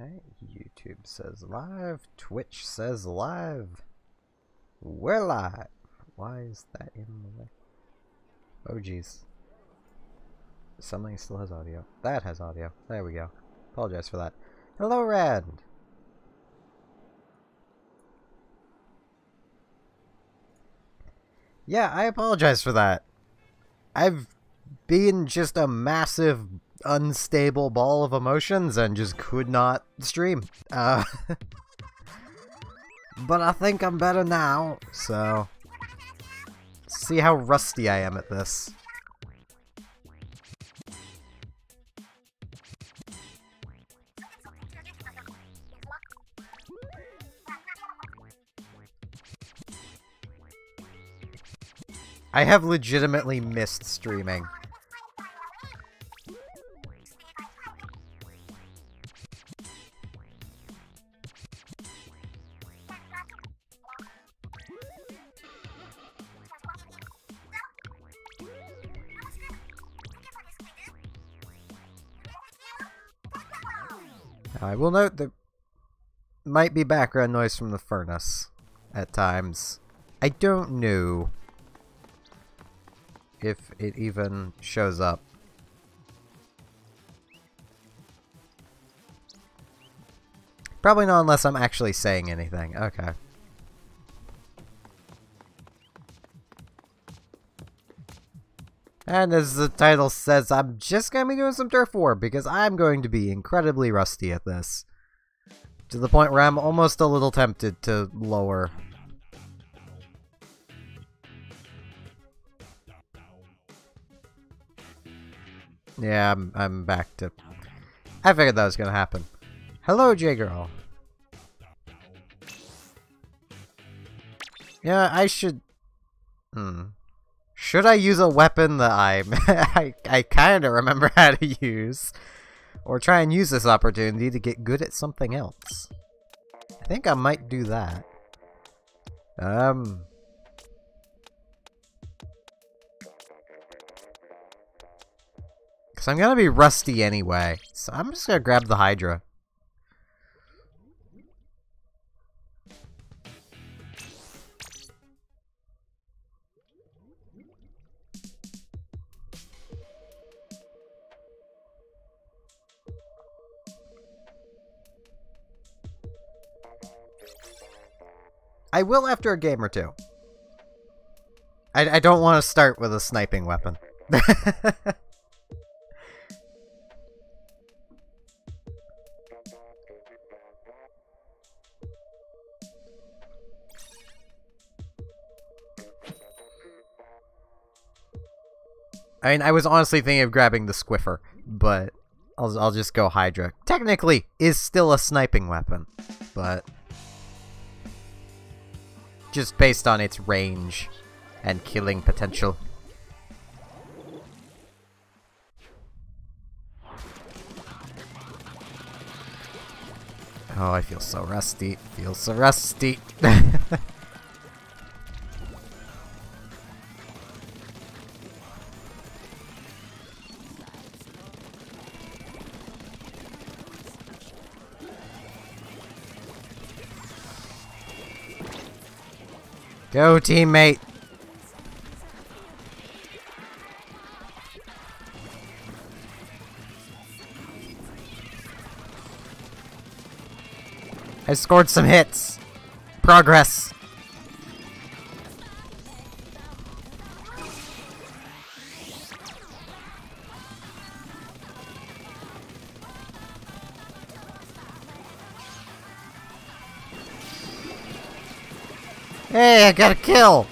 Okay, YouTube says live, Twitch says live. We're live. Why is that in the way? Oh geez. Something still has audio. That has audio. There we go. Apologize for that. Hello, Rand. Yeah, I apologize for that. I've been just a massive, unstable ball of emotions and just could not stream. But I think I'm better now, so... See how rusty I am at this. I have legitimately missed streaming. I will note there might be background noise from the furnace at times. I don't know if it even shows up. Probably not unless I'm actually saying anything. Okay. And as the title says, I'm just going to be doing some Turf War because I'm going to be incredibly rusty at this. To the point where I'm almost a little tempted to lower. Yeah, I'm back to... I figured that was going to happen. Hello, J-Girl. Yeah, I should... Should I use a weapon that I kind of remember how to use? Or try and use this opportunity to get good at something else? I think I might do that. Because I'm going to be rusty anyway. So I'm just going to grab the Hydra. I will after a game or two. I don't want to start with a sniping weapon. I mean, I was honestly thinking of grabbing the Squiffer, but I'll just go Hydra. Technically, is still a sniping weapon, but just based on its range and killing potential. Oh, I feel so rusty. Feel so rusty. Go, teammate! I scored some hits. Progress. Hey, I got a kill!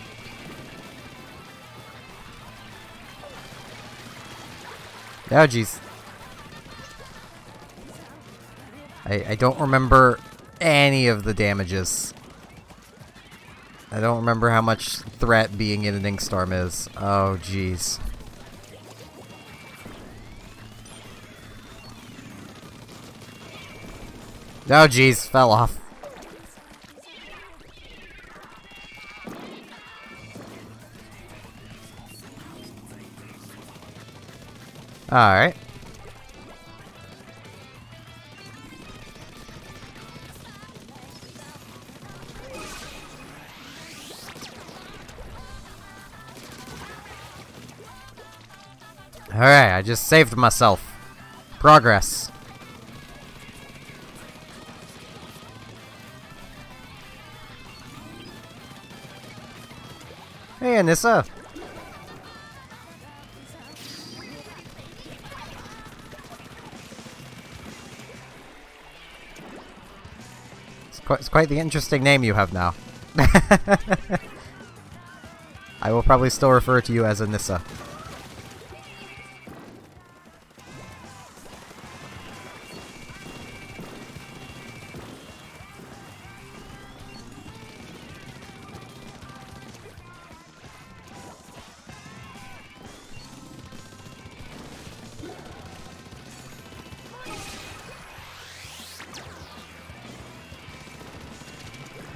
Oh, jeez. I don't remember any of the damages. I don't remember how much threat being in an ink storm is. Oh, jeez. Oh, jeez. Fell off. Alright. Alright, I just saved myself. Progress. Hey, Anissa. It's quite the interesting name you have now. I will probably still refer to you as Anissa.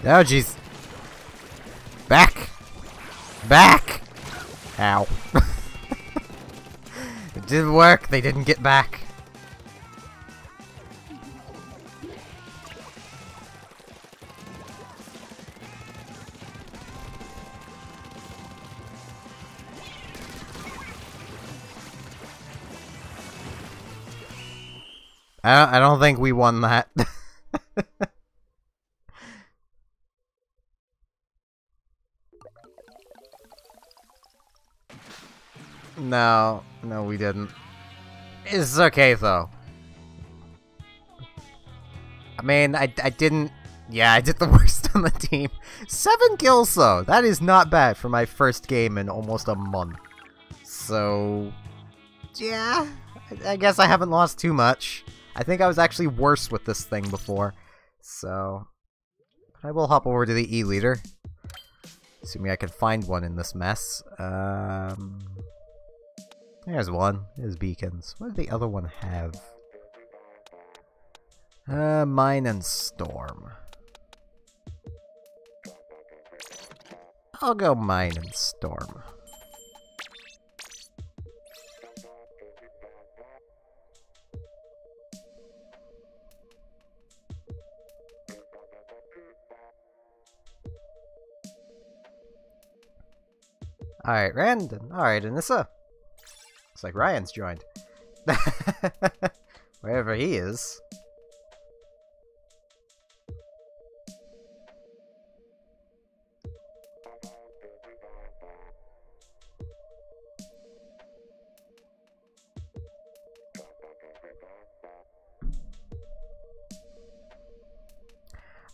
Oh, jeez. Back! Back! Ow. It didn't work. They didn't get back. I don't think we won that. No, we didn't. It's okay, though. I mean, I didn't... Yeah, I did the worst on the team. 7 kills, though. That is not bad for my first game in almost a month. So... yeah, I guess I haven't lost too much. I think I was actually worse with this thing before. So... I will hop over to the E-leader. Assuming I can find one in this mess. There's one. There's beacons. What did the other one have? Mine and Storm. I'll go Mine and Storm. Alright, Randon. Alright, Anissa. Looks like Ryan's joined. Wherever he is.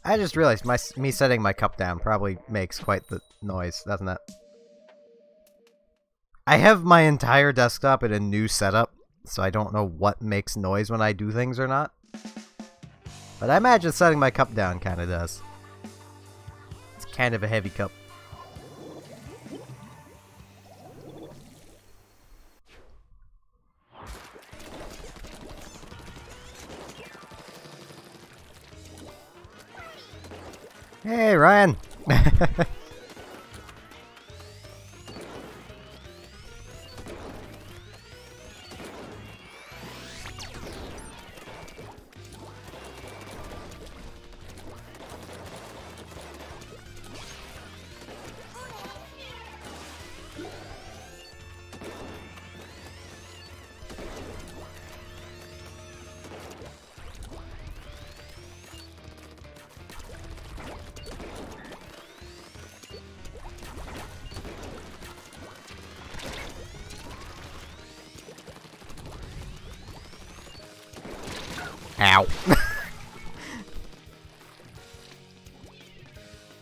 I just realized me setting my cup down probably makes quite the noise, doesn't it? I have my entire desktop in a new setup, so I don't know what makes noise when I do things or not. But I imagine setting my cup down kind of does. It's kind of a heavy cup. Hey, Ryan! Ow.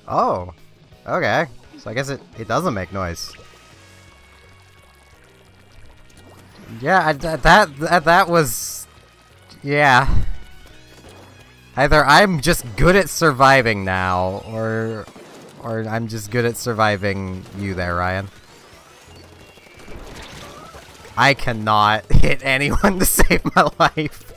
Oh. Okay. So I guess it doesn't make noise. Yeah, that was... yeah. Either I'm just good at surviving now, or I'm just good at surviving you there, Ryan. I cannot hit anyone to save my life.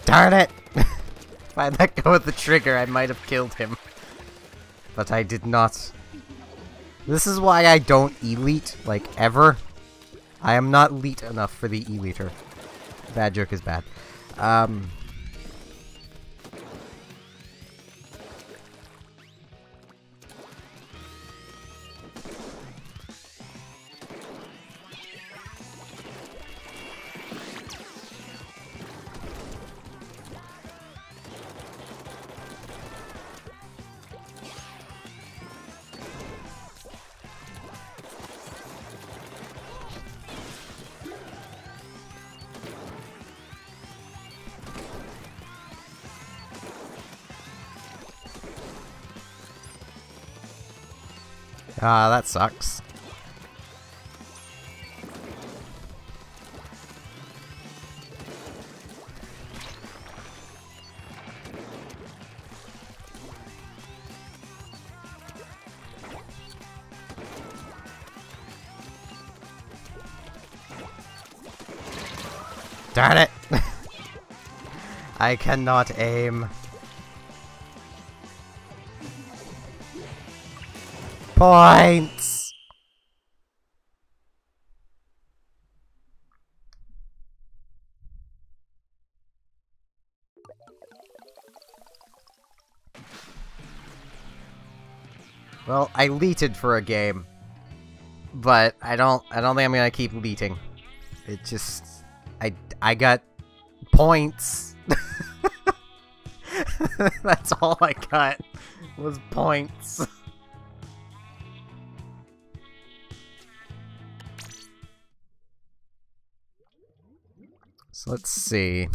Darn it! If I let go of the trigger, I might have killed him. But I did not. This is why I don't elite, like, ever. I am not elite enough for the eliter. Bad joke is bad. Ah, that sucks. Darn it! I cannot aim. Points! Well, I leeted for a game, but I don't think I'm gonna keep leeting. It just, I got points. That's all I got was points. So let's see.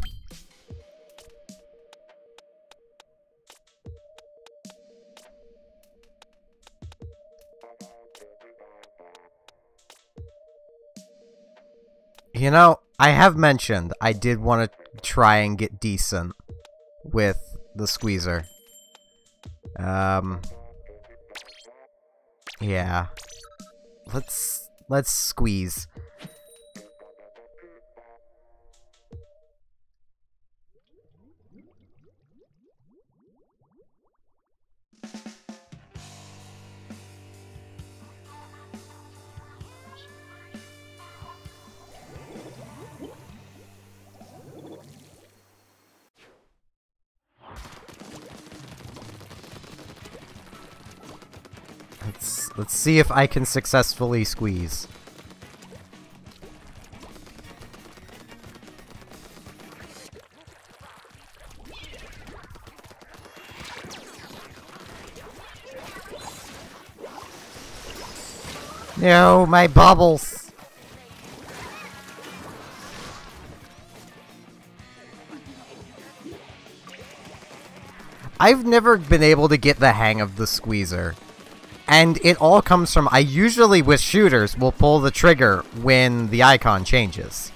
You know, I have mentioned I did want to try and get decent with the squeezer. Yeah. Let's squeeze. Let's see if I can successfully squeeze. No, my bubbles! I've never been able to get the hang of the squeezer. And it all comes from, I usually, with shooters, will pull the trigger when the icon changes.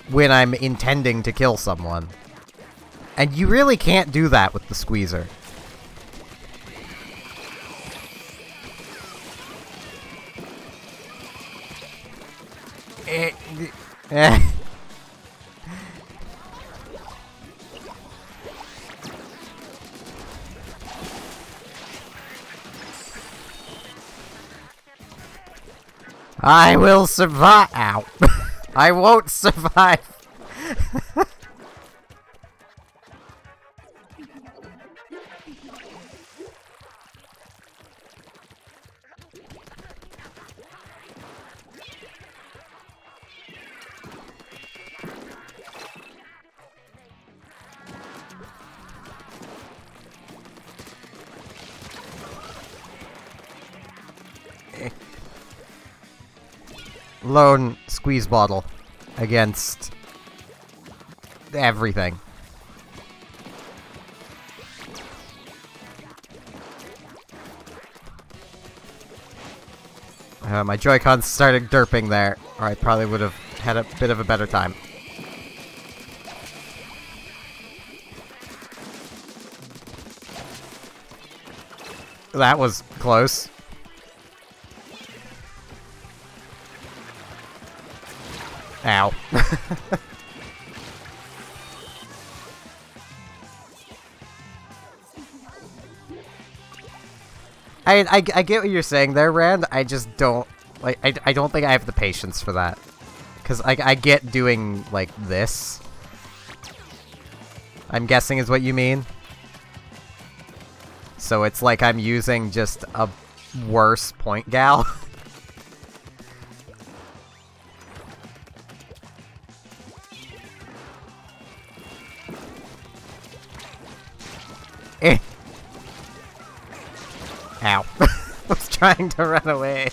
When I'm intending to kill someone. And you really can't do that with the squeezer. I will survive. Ow. I won't survive. Lone squeeze bottle against everything. My Joy-Cons started derping there, or I probably would have had a bit of a better time. That was close. Ow. I get what you're saying there, Rand. I just don't... Like, I don't think I have the patience for that. Because I get doing, like, this. I'm guessing is what you mean. So it's like I'm using just a worse point gal. Eh. Ow. I was trying to run away.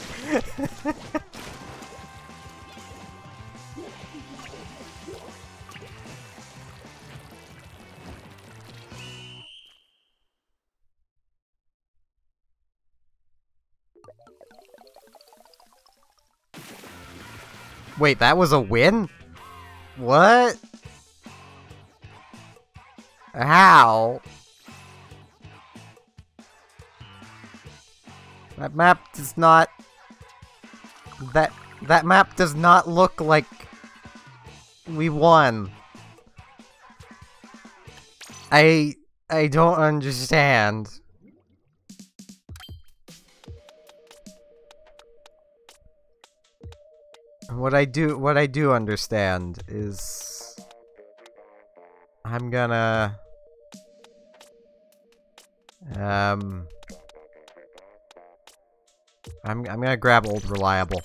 Wait, that was a win? What? How? That map does not... That map does not look like... we won. I don't understand. What I do understand is... I'm gonna... I'm gonna grab Old Reliable.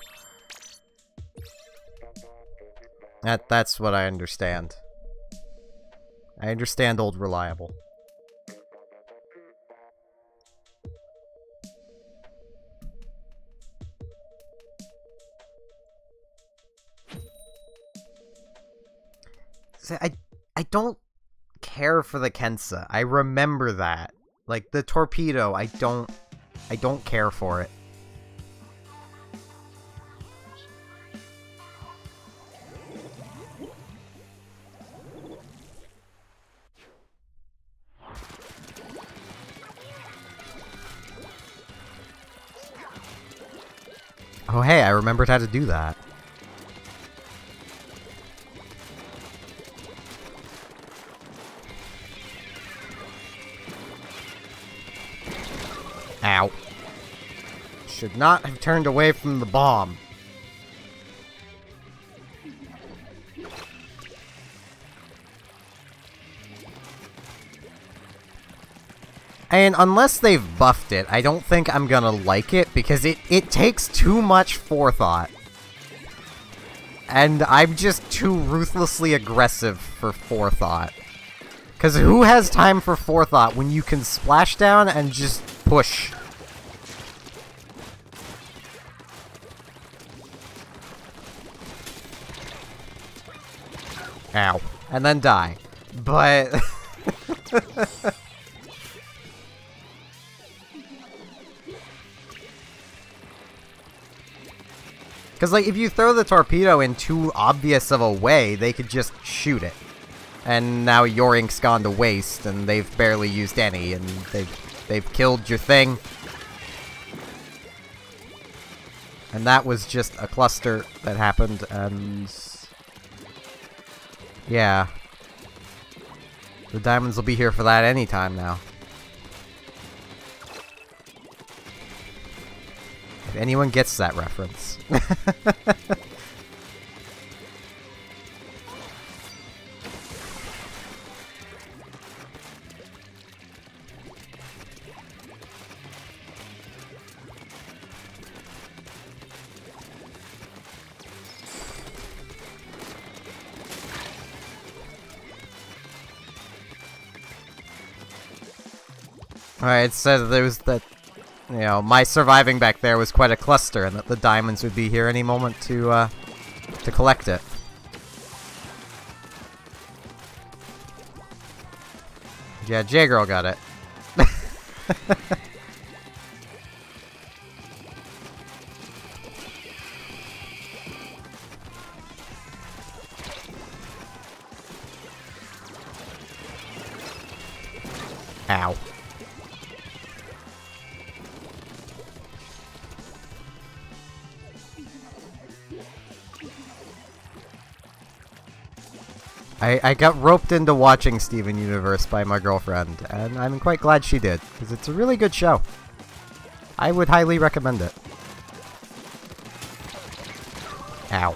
That's what I understand. I understand Old Reliable. See, I don't care for the Kensa. I remember that. Like the torpedo, I don't care for it. Oh hey, I remembered how to do that. Ow. Should not have turned away from the bomb. And unless they've buffed it, I don't think I'm gonna like it, because it takes too much forethought. And I'm just too ruthlessly aggressive for forethought. Because who has time for forethought when you can splash down and just push? Ow. And then die. But... Because, like, if you throw the torpedo in too obvious of a way, they could just shoot it. And now your ink's gone to waste, and they've barely used any, and they've killed your thing. And that was just a cluster that happened, and... yeah. The diamonds will be here for that anytime now. If anyone gets that reference. Alright, it said there was that, you know, my surviving back there was quite a cluster, and that the diamonds would be here any moment to collect it. Yeah, J-Girl got it. Ow. I got roped into watching Steven Universe by my girlfriend, and I'm quite glad she did, because it's a really good show. I would highly recommend it. Ow.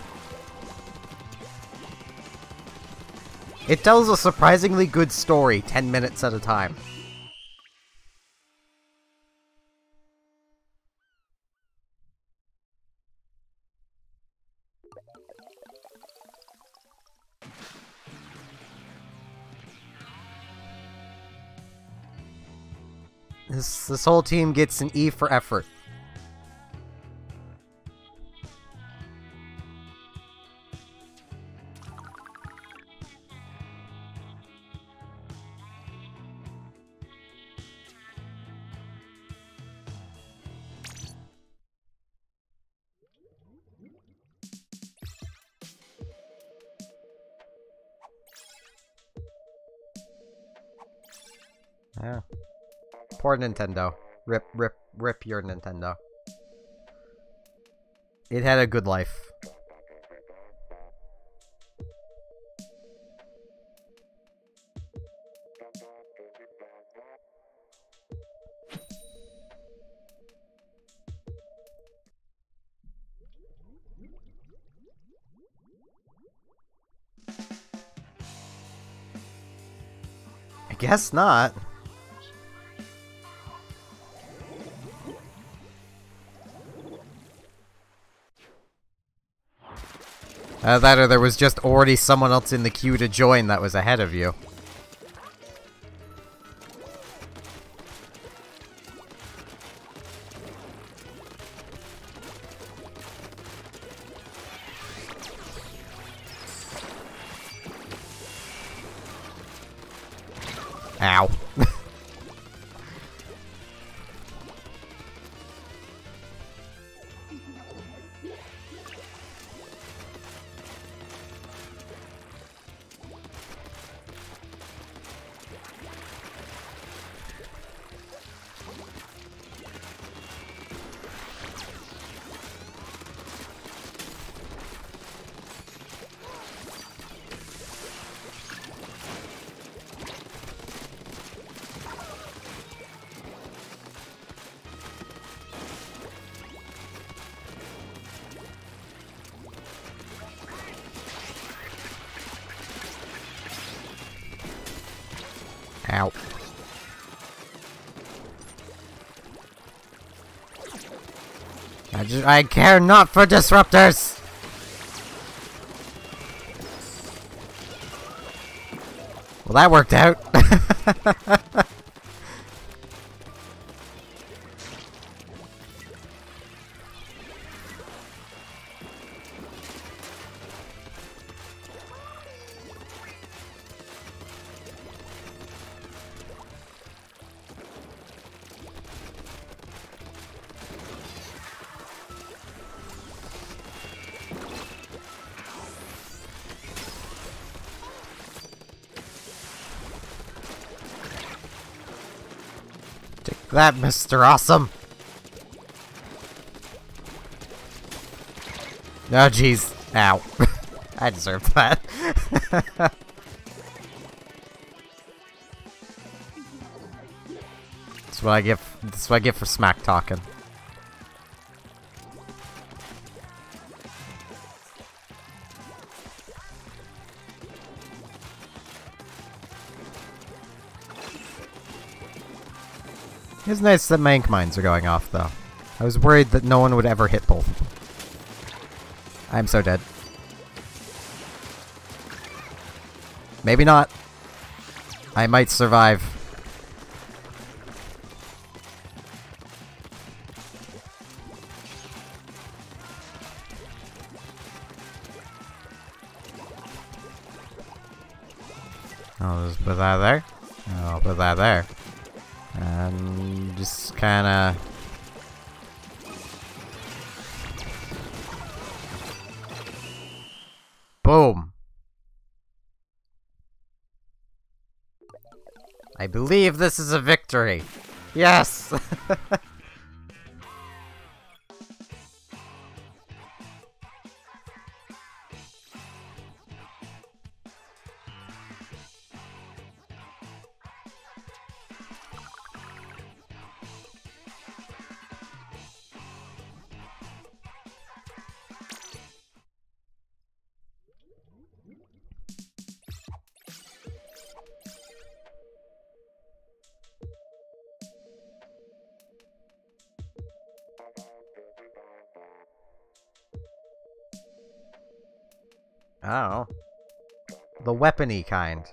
It tells a surprisingly good story 10 minutes at a time. This whole team gets an E for effort. Yeah. Poor Nintendo. Rip your Nintendo. It had a good life. I guess not. That or there was just already someone else in the queue to join that was ahead of you. Ow. Ow. I care not for disruptors! Well, that worked out. Take that, Mr. Awesome! Oh, jeez. Ow. I deserved that. That's what I get for smack talking. It's nice that Mank mines are going off, though. I was worried that no one would ever hit both of them. I'm so dead. Maybe not. I might survive. I'll just put that there. I'll put that there. And just kinda... Boom! I believe this is a victory! Yes! I don't know. The weapony kind.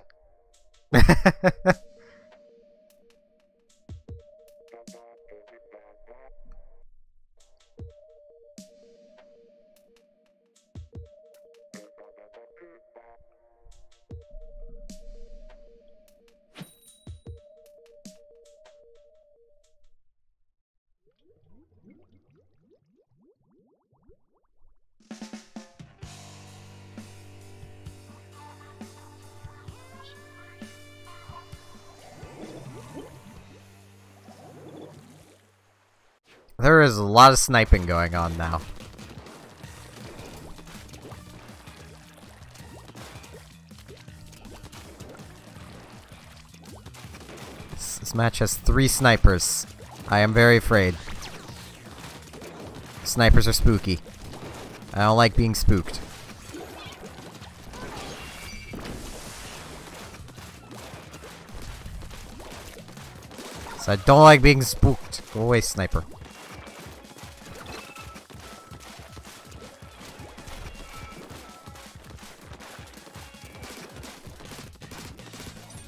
There is a lot of sniping going on now. This match has 3 snipers. I am very afraid. Snipers are spooky. I don't like being spooked. So I don't like being spooked. Go away, sniper.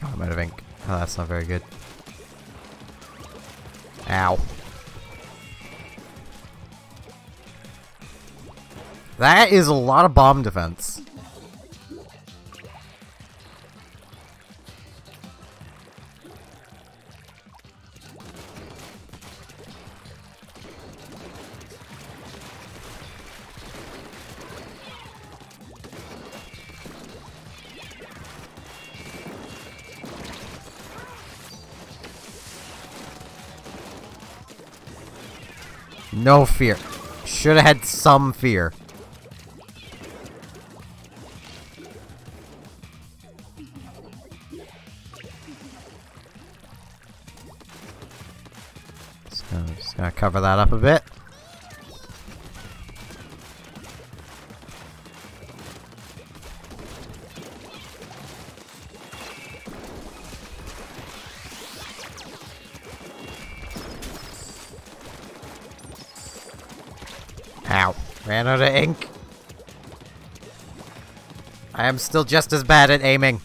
Oh, I'm out of ink. Oh, that's not very good. Ow. That is a lot of bomb defense. No fear. Should have had some fear. Just gonna cover that up a bit. Ow. Ran out of ink. I am still just as bad at aiming.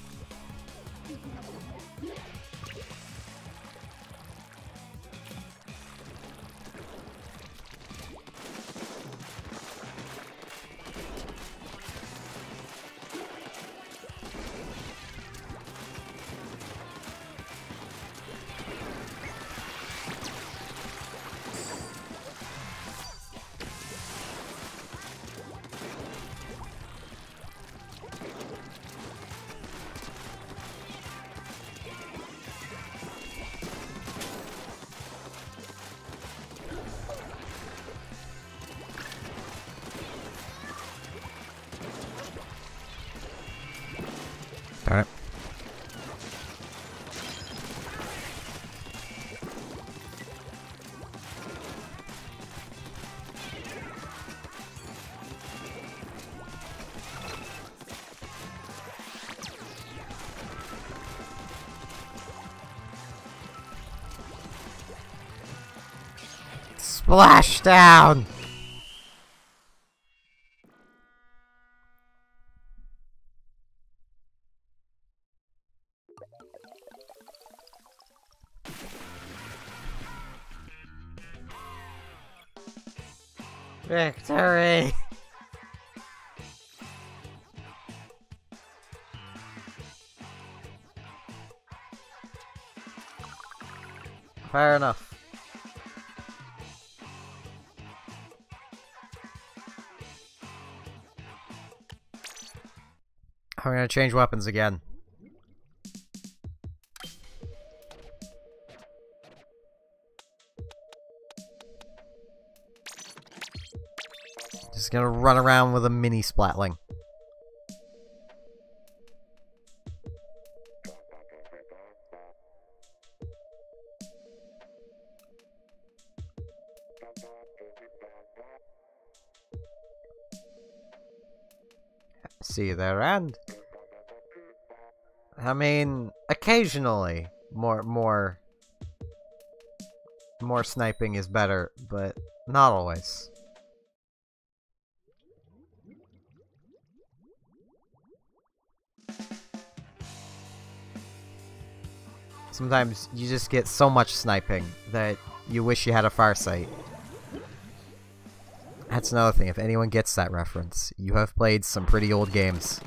Darn it. Splash down! Victory! Fair enough. I'm gonna change weapons again. Just gonna run around with a mini splatling. See you there, and I mean, occasionally more sniping is better, but not always. Sometimes you just get so much sniping that you wish you had a Farsight. That's another thing, if anyone gets that reference, you have played some pretty old games.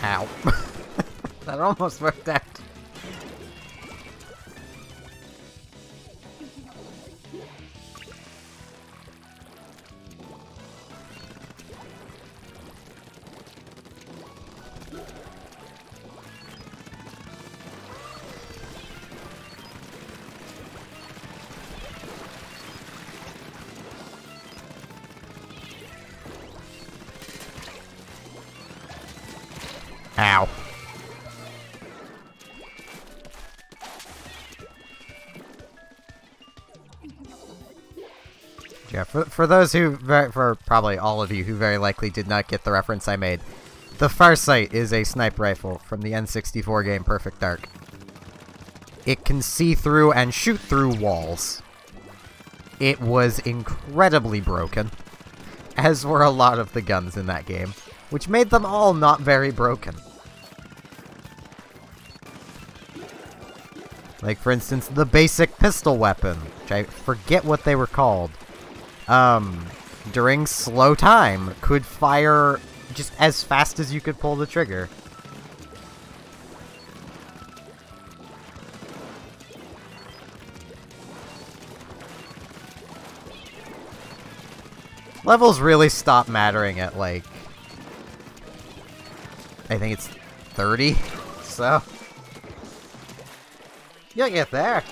Ow. That almost worked out. Ow. Yeah, for those who, for probably all of you who very likely did not get the reference I made, the Farsight is a sniper rifle from the N64 game Perfect Dark. It can see through and shoot through walls. It was incredibly broken, as were a lot of the guns in that game, which made them all not very broken. Like, for instance, the basic pistol weapon, which I forget what they were called, during slow time, could fire just as fast as you could pull the trigger. Levels really stop mattering at, like, I think it's 30, so you'll get there.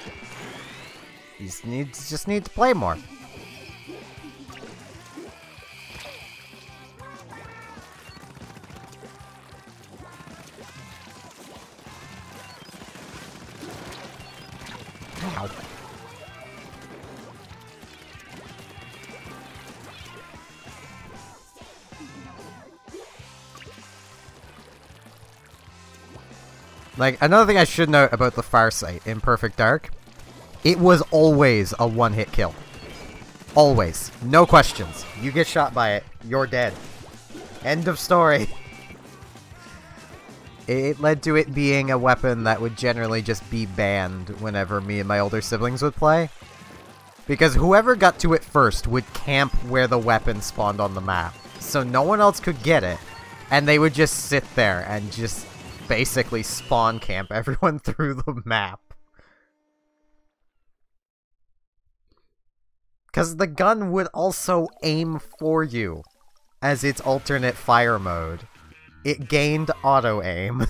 You just need to play more. Ow. Like, another thing I should note about the Farsight in Perfect Dark, it was always a one-hit kill. Always. No questions. You get shot by it, you're dead. End of story. It led to it being a weapon that would generally just be banned whenever me and my older siblings would play. Because whoever got to it first would camp where the weapon spawned on the map. So no one else could get it. And they would just sit there and just basically spawn camp everyone through the map. Because the gun would also aim for you as its alternate fire mode. It gained auto-aim.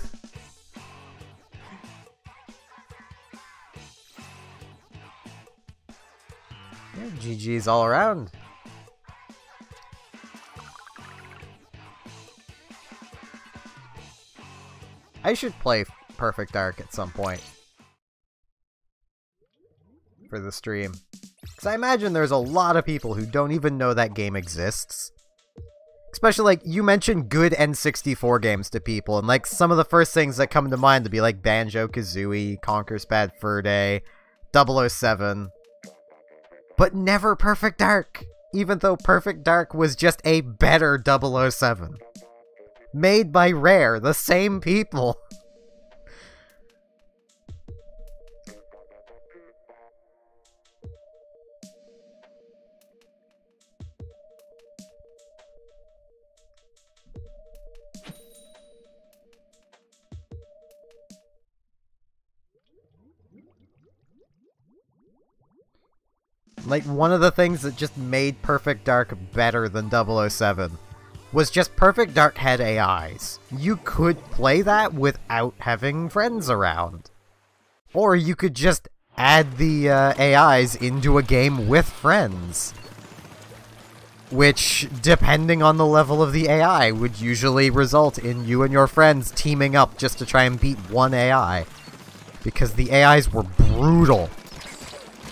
Yeah, GG's all around. I should play Perfect Dark at some point. For the stream. Because I imagine there's a lot of people who don't even know that game exists. Especially, like, you mentioned good N64 games to people, and, like, some of the first things that come to mind to be, like, Banjo-Kazooie, Conker's Bad Fur Day, 007. But never Perfect Dark! Even though Perfect Dark was just a better 007. Made by Rare, the same people! Like, one of the things that just made Perfect Dark better than 007 was just Perfect Dark had AIs. You could play that without having friends around. Or you could just add the AIs into a game with friends. Which, depending on the level of the AI, would usually result in you and your friends teaming up just to try and beat one AI. Because the AIs were brutal.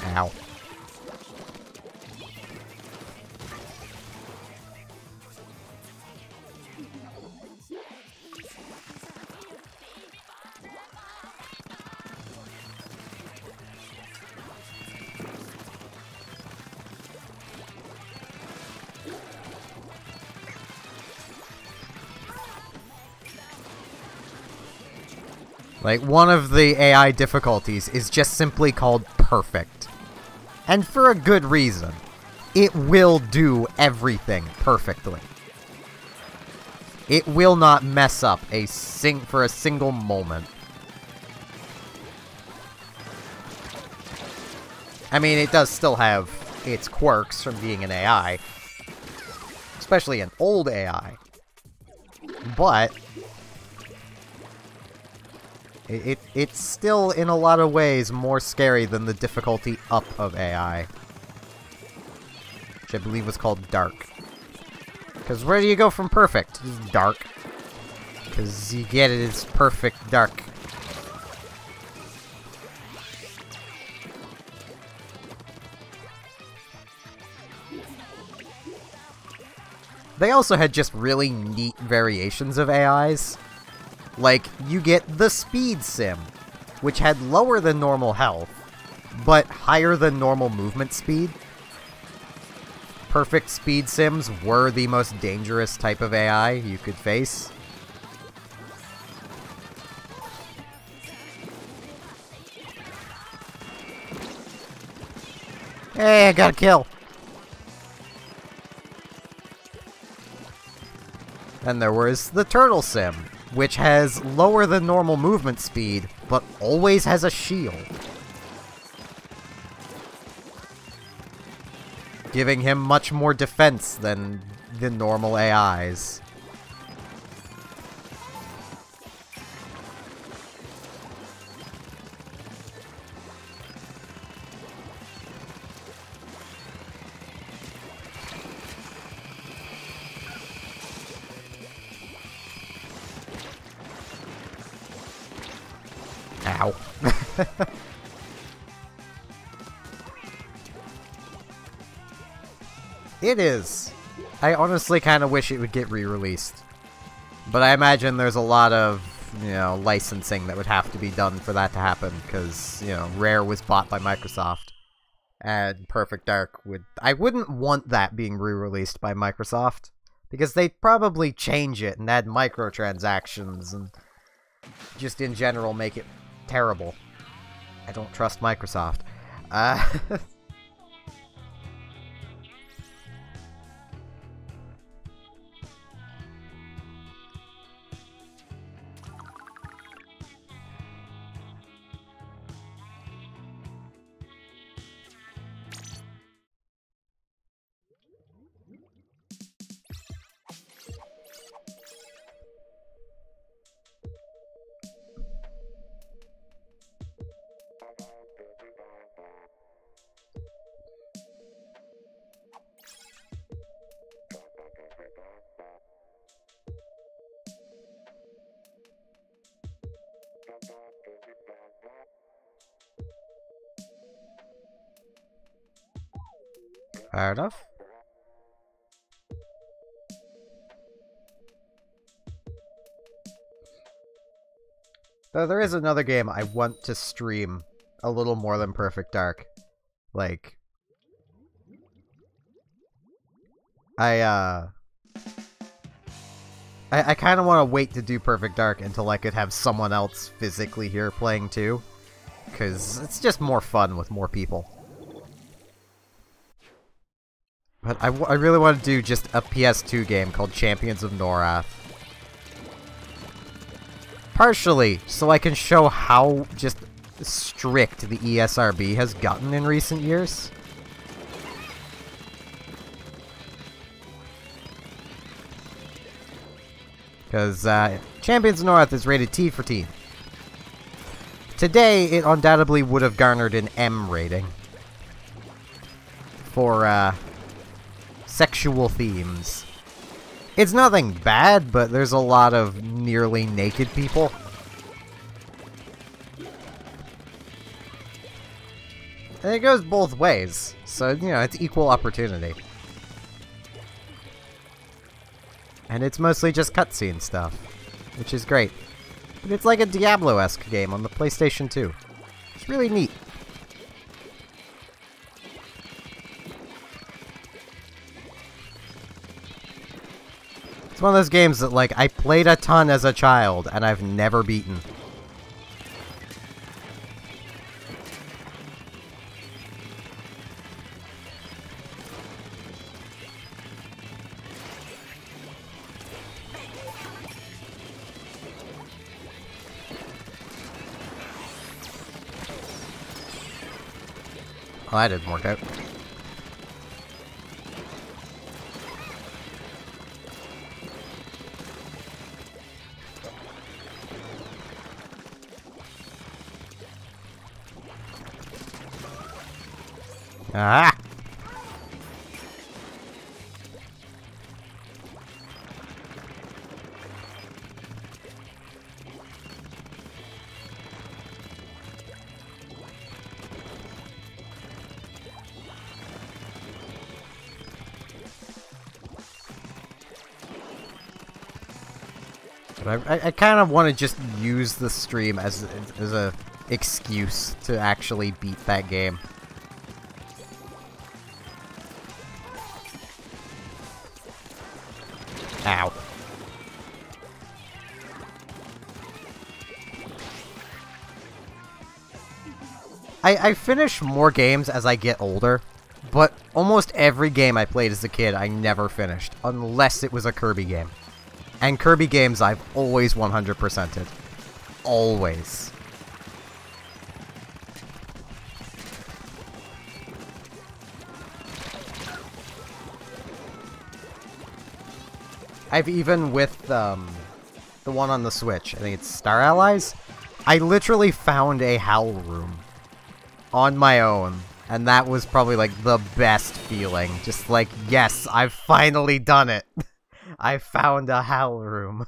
Ow. Like, one of the AI difficulties is just simply called perfect. And for a good reason. It will do everything perfectly. It will not mess up for a single moment. I mean, it does still have its quirks from being an AI. Especially an old AI. But it's still, in a lot of ways, more scary than the difficulty up of AI. Which I believe was called Dark. Because where do you go from perfect? It's dark. Because you get it as perfect dark. They also had just really neat variations of AIs. Like, you get the Speed Sim, which had lower than normal health, but higher than normal movement speed. Perfect Speed Sims were the most dangerous type of AI you could face. Hey, I got a kill! And there was the Turtle Sim, which has lower than normal movement speed, but always has a shield. Giving him much more defense than the normal AIs. Ow. It is. I honestly kind of wish it would get re-released. But I imagine there's a lot of, licensing that would have to be done for that to happen, because, Rare was bought by Microsoft. And Perfect Dark would... I wouldn't want that being re-released by Microsoft, because they'd probably change it and add microtransactions and just in general make it terrible. I don't trust Microsoft. Fair enough. Though there is another game I want to stream a little more than Perfect Dark. Like, I kind of want to wait to do Perfect Dark until I could have someone else physically here playing too. Because it's just more fun with more people. But I really want to do just a PS2 game called Champions of Norath. Partially, so I can show how just strict the ESRB has gotten in recent years. Because Champions of Norath is rated T for teen. Today, it undoubtedly would have garnered an M rating. For, sexual themes. It's nothing bad, but there's a lot of nearly naked people. And it goes both ways, so, it's equal opportunity. And it's mostly just cutscene stuff, which is great. But it's like a Diablo-esque game on the PlayStation 2. It's really neat. It's one of those games that, like, I played a ton as a child, and I've never beaten. Oh, that didn't work out. Ah! But I kind of want to just use the stream as a excuse to actually beat that game. Ow. I finish more games as I get older, but almost every game I played as a kid I never finished, unless it was a Kirby game. And Kirby games I've always 100%ed. Always. I've even with the one on the Switch, I think it's Star Allies, I literally found a Howl Room on my own, and that was probably like the best feeling. Just like, yes, I've finally done it. I found a Howl Room.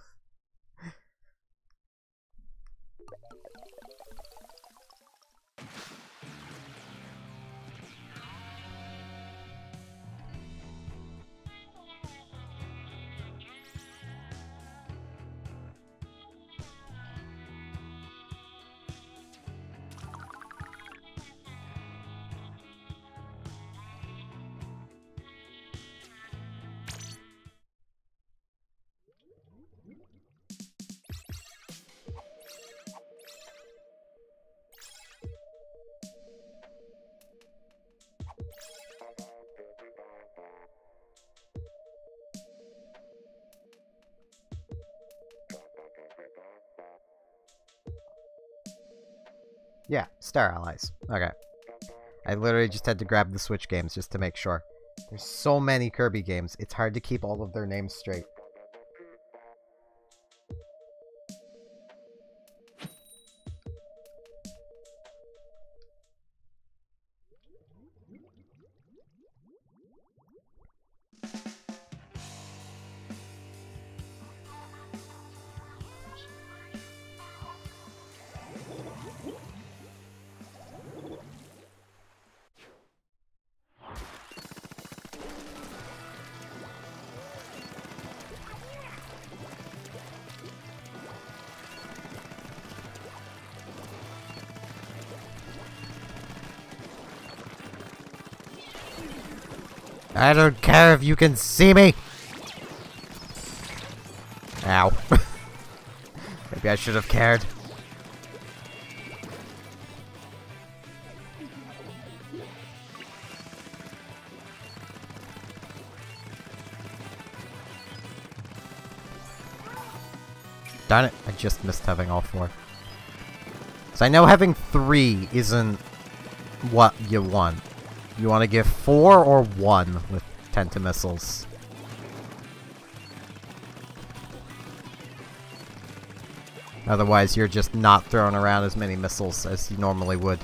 Yeah, Star Allies. Okay. I literally just had to grab the Switch games just to make sure. There's so many Kirby games, it's hard to keep all of their names straight. I don't care if you can see me! Ow. Maybe I should have cared. Darn it, I just missed having all four. So I know having 3 isn't what you want. You want to give 4 or 1 with Tentamissiles. Otherwise, you're just not throwing around as many missiles as you normally would.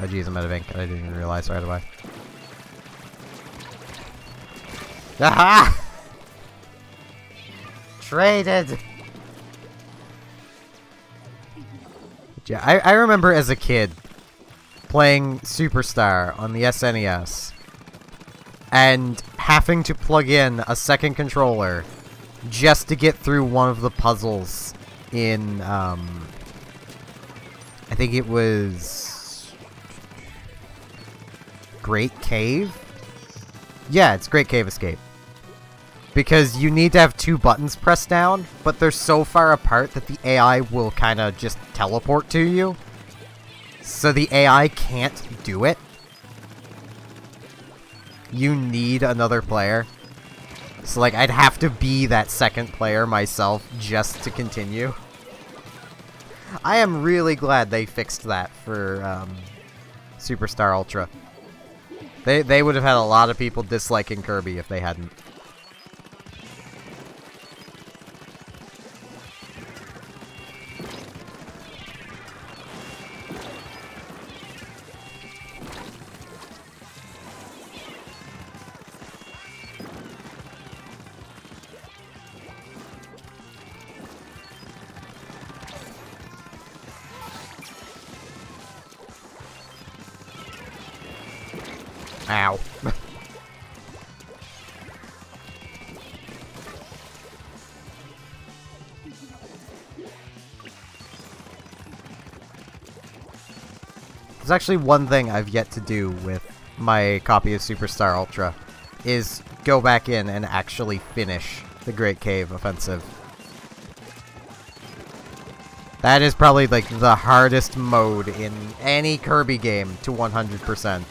Oh geez, I'm out of ink. I didn't even realize right away. Aha! Traded! Yeah, I remember as a kid playing Superstar on the SNES and having to plug in a second controller just to get through one of the puzzles in, I think it was Great Cave? Yeah, it's Great Cave Escape. Because you need to have 2 buttons pressed down, but they're so far apart that the AI will kind of just teleport to you. So the AI can't do it. You need another player. So, like, I'd have to be that second player myself just to continue. I am really glad they fixed that for Superstar Ultra. They would have had a lot of people disliking Kirby if they hadn't. Ow. There's actually one thing I've yet to do with my copy of Superstar Ultra, is go back in and actually finish the Great Cave Offensive. That is probably like the hardest mode in any Kirby game to 100%.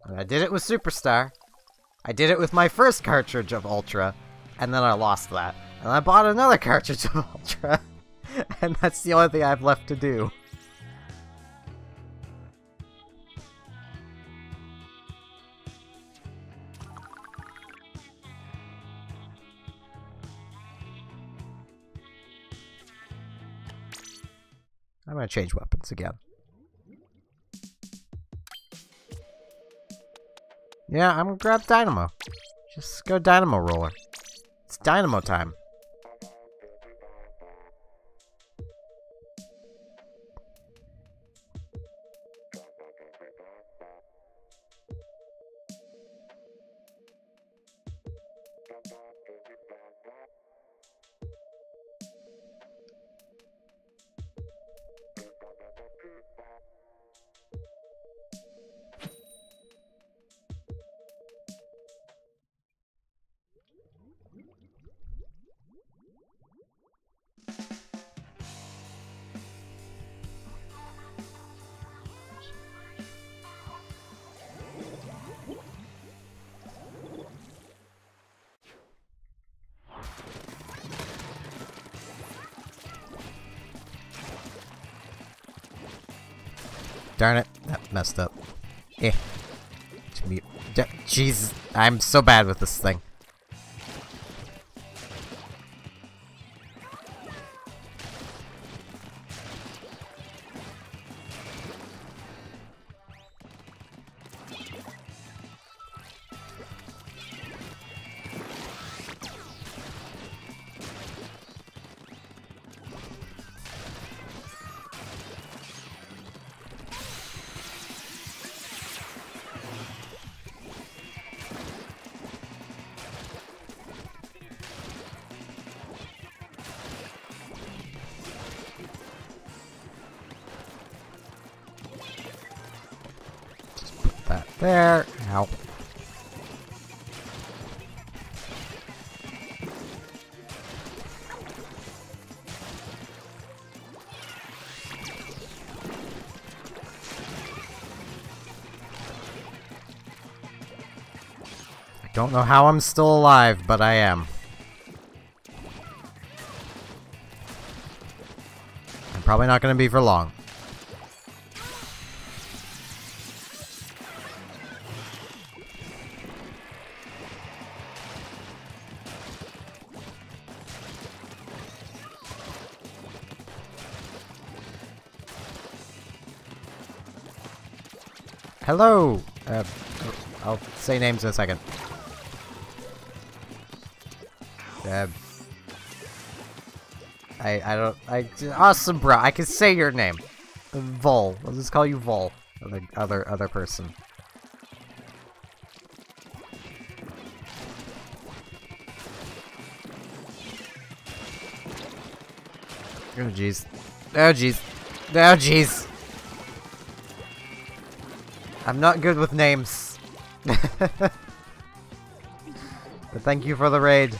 And I did it with Superstar. I did it with my first cartridge of Ultra, and then I lost that. And I bought another cartridge of Ultra, and that's the only thing I have left to do. I'm gonna change weapons again. Yeah, I'm gonna grab Dynamo. Just go Dynamo Roller. It's Dynamo time. Darn it, that messed up. Eh. Jesus, I'm so bad with this thing. There. Ow. I don't know how I'm still alive, but I am. I'm probably not going to be for long. Hello! I'll say names in a second. Awesome, bro. I can say your name. Vol. I'll just call you Vol. Other person. Oh jeez. Oh jeez. Oh jeez. I'm not good with names. But thank you for the raid.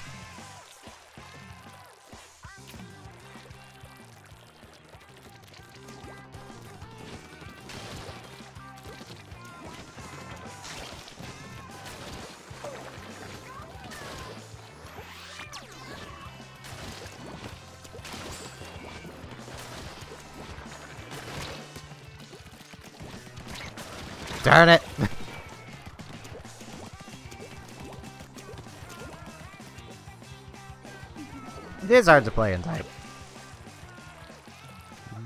Darn it! It is hard to play in type.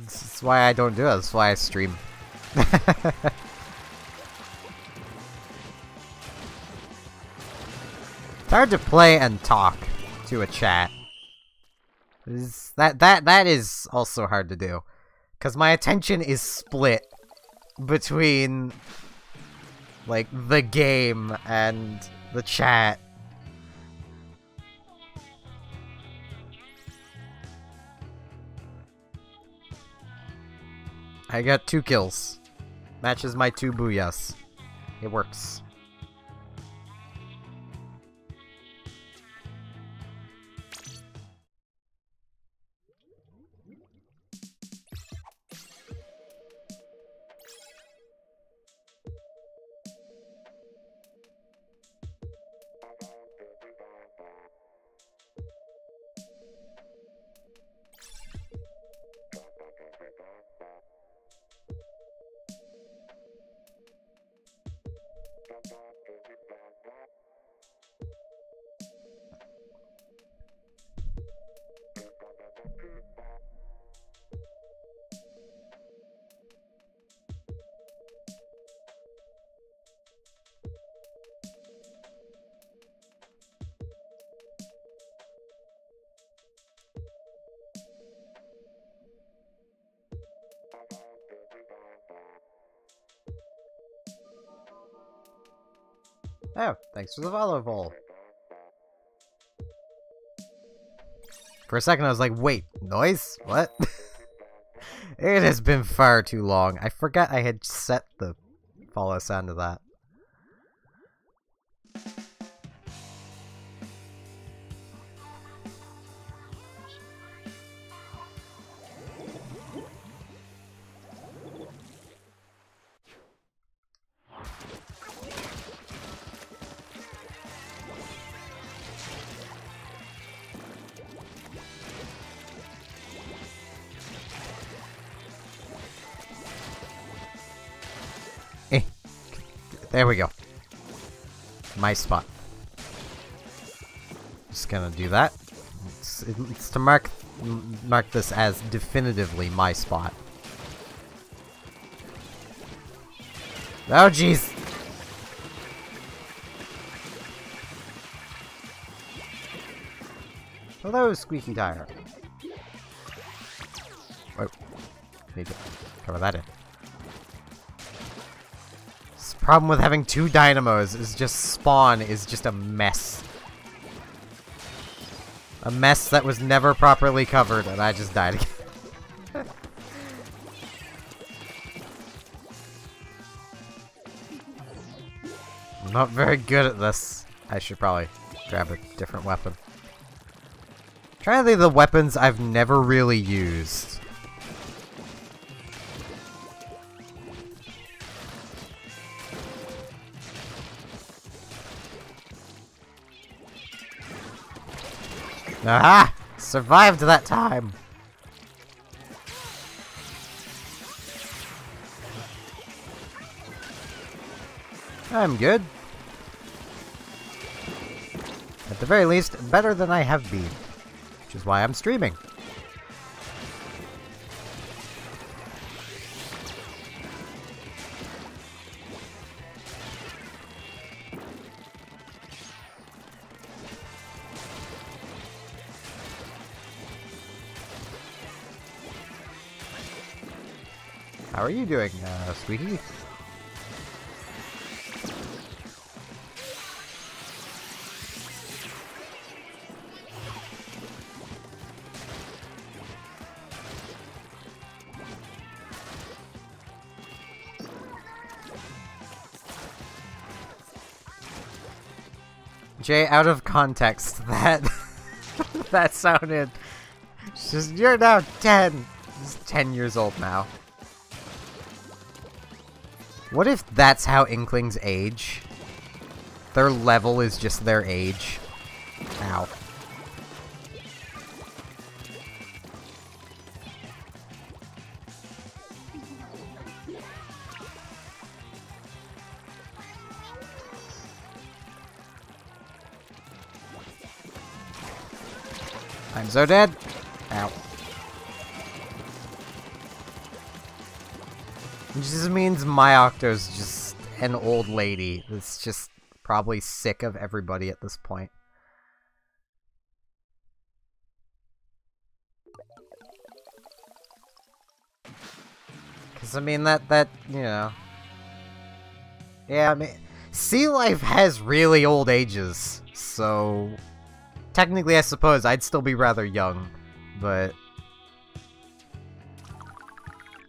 That's why I don't do it. That's why I stream. It's hard to play and talk to a chat. That is also hard to do, because my attention is split between like the game and the chat. I got 2 kills. Matches my 2 booyahs. It works. Oh, thanks for the follow poll. For a second I was like, wait, noise? What? It has been far too long. I forgot I had set the follow sound to that. There we go. My spot. Just gonna do that. It's to mark this as definitively my spot. Oh jeez. Hello, squeaky tire. Whoa. Need to cover that in. Problem with having 2 dynamos is just spawn is just a mess. A mess that was never properly covered, and I just died again. I'm not very good at this. I should probably grab a different weapon. I'm trying to think of the weapons I've never really used. Aha! Survived that time! I'm good. At the very least, better than I have been. Which is why I'm streaming. How are you doing, sweetie? Jay, out of context, that that sounded just, you're now 10. He's 10 years old now. What if that's how Inklings age? Their level is just their age. Ow. I'm so dead. Ow. Which just means my Octo's just an old lady that's just probably sick of everybody at this point. Because, I mean, that, you know... Yeah, I mean, sea life has really old ages, so... Technically, I suppose I'd still be rather young, but...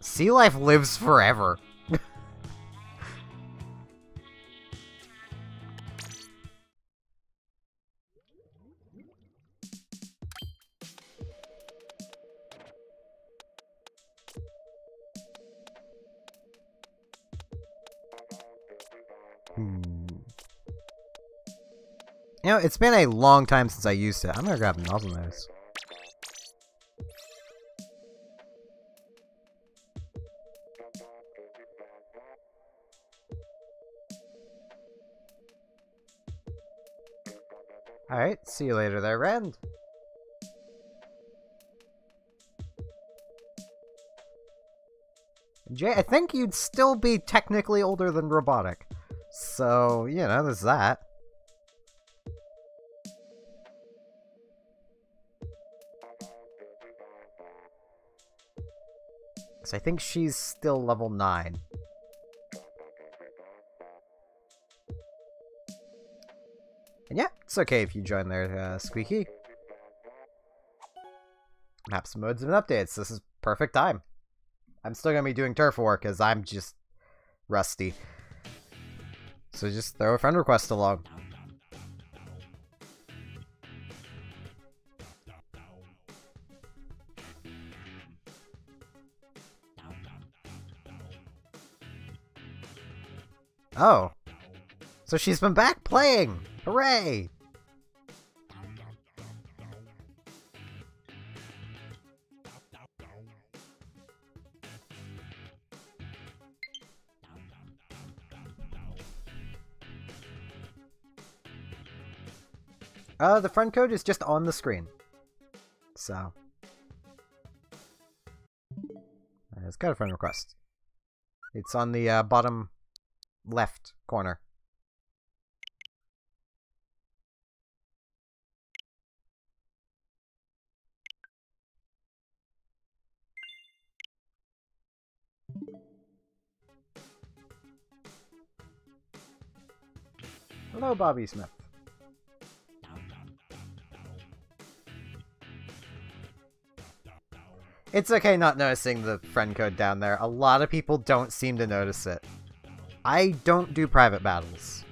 Sea life lives forever. You know, it's been a long time since I used it. I'm gonna grab nozzle nose. Alright, see you later there, Rand. Jay, I think you'd still be technically older than Robotic. So, you know, there's that. So I think she's still level 9. And yeah, it's okay if you join there, Squeaky. Maps, modes, and updates. This is perfect time. I'm still gonna be doing turf work as I'm just rusty. So just throw a friend request along. Oh. So she's been back playing! Hooray! The friend code is just on the screen. So. It's got a friend request. It's on the bottom left corner. Hello, Bobby Smith. It's okay not noticing the friend code down there. A lot of people don't seem to notice it. I don't do private battles.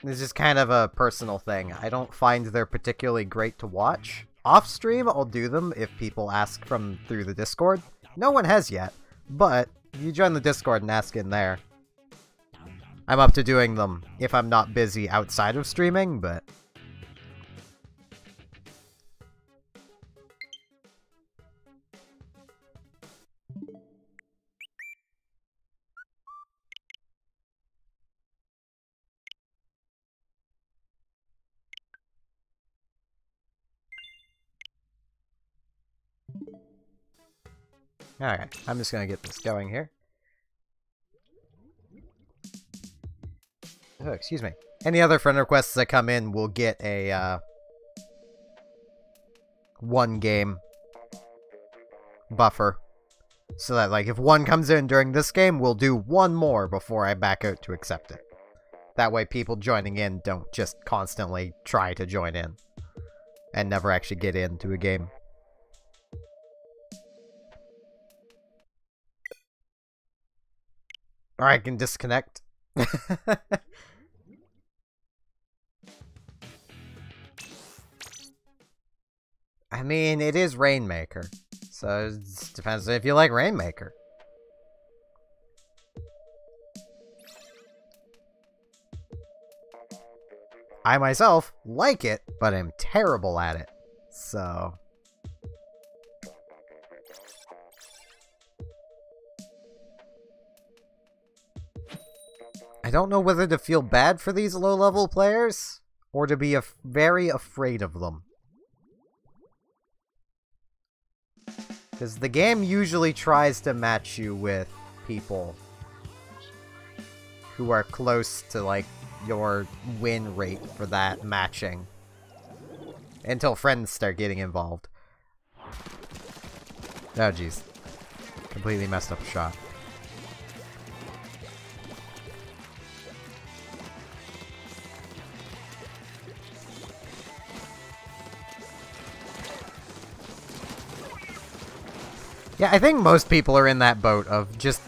It's just kind of a personal thing. I don't find they're particularly great to watch. Off stream, I'll do them if people ask from through the Discord. No one has yet, but if you join the Discord and ask in there. I'm up to doing them if I'm not busy outside of streaming, but... Alright, I'm just gonna get this going here. Oh, excuse me. Any other friend requests that come in will get a, one game buffer. So that, like, if one comes in during this game, we'll do one more before I back out to accept it. That way people joining in don't just constantly try to join in and never actually get into a game. Or I can disconnect. I mean, it is Rainmaker. So it depends if you like Rainmaker. I myself like it, but I'm terrible at it. So... I don't know whether to feel bad for these low-level players, or to be very afraid of them. Because the game usually tries to match you with people who are close to, like, your win rate for that matching. Until friends start getting involved. Oh, jeez. Completely messed up a shot. Yeah, I think most people are in that boat of just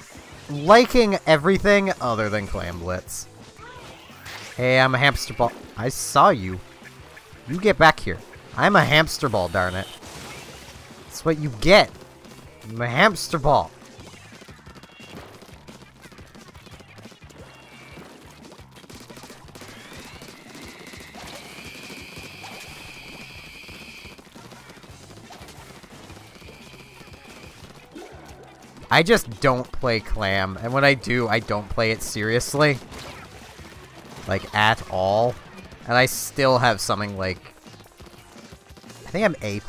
liking everything other than Clam Blitz. Hey, I'm a hamster ball. I saw you. You get back here. I'm a hamster ball, darn it. That's what you get. I'm a hamster ball. I just don't play Clam, and when I do, I don't play it seriously. Like, at all. And I still have something like... I think I'm A+.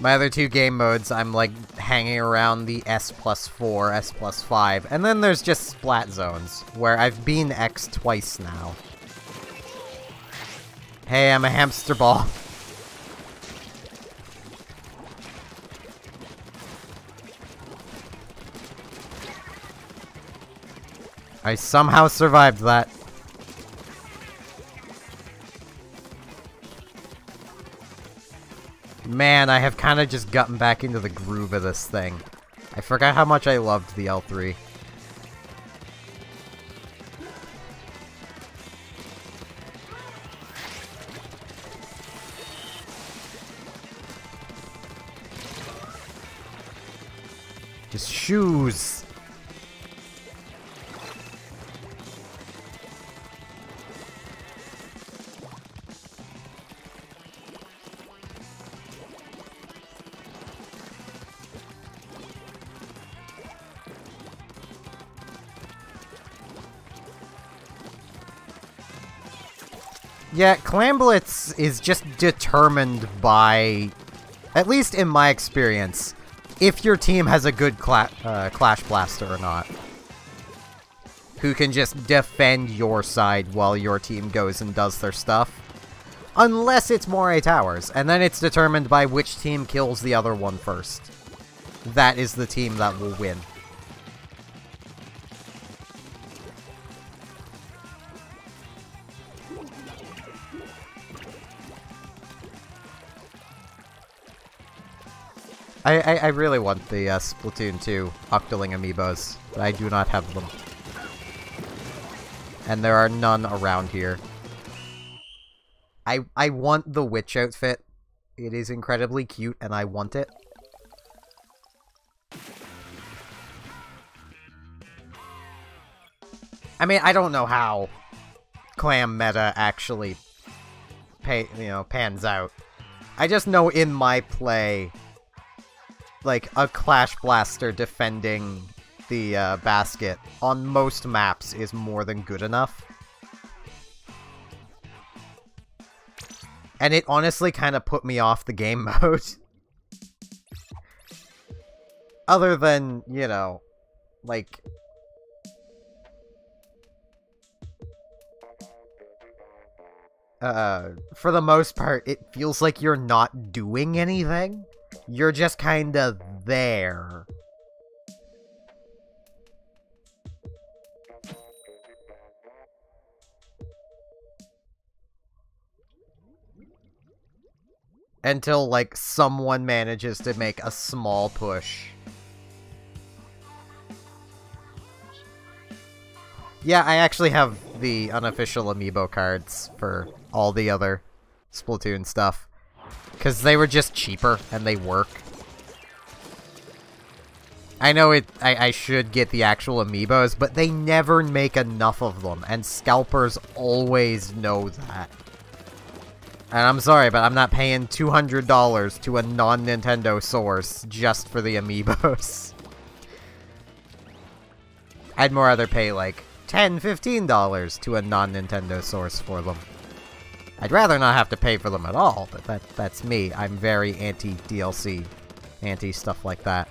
My other two game modes, I'm like hanging around the S+4, S+5, and then there's just Splat Zones, where I've been X twice now. Hey, I'm a hamster ball. I somehow survived that. Man, I have kind of just gotten back into the groove of this thing. I forgot how much I loved the L3. Just shoes. Yeah, Clam Blitz is just determined by, at least in my experience, if your team has a good Clash Blaster or not. Who can just defend your side while your team goes and does their stuff. Unless it's Moray Towers, and then it's determined by which team kills the other one first. That is the team that will win. I really want the Splatoon 2 Octoling amiibos, but I do not have them. And there are none around here. I want the witch outfit. It is incredibly cute, and I want it. I mean, I don't know how Clam meta actually pans out. I just know in my play, like, a Clash Blaster defending the basket on most maps is more than good enough. And it honestly kind of put me off the game mode. Other than, you know, like... for the most part, it feels like you're not doing anything. You're just kinda there. Until, like, someone manages to make a small push. Yeah, I actually have the unofficial amiibo cards for all the other Splatoon stuff. Because they were just cheaper, and they work. I know I should get the actual amiibos, but they never make enough of them, and scalpers always know that. And I'm sorry, but I'm not paying $200 to a non-Nintendo source just for the amiibos. I'd more rather pay, like, $10, $15 to a non-Nintendo source for them. I'd rather not have to pay for them at all, but that's me. I'm very anti-DLC, anti-stuff like that.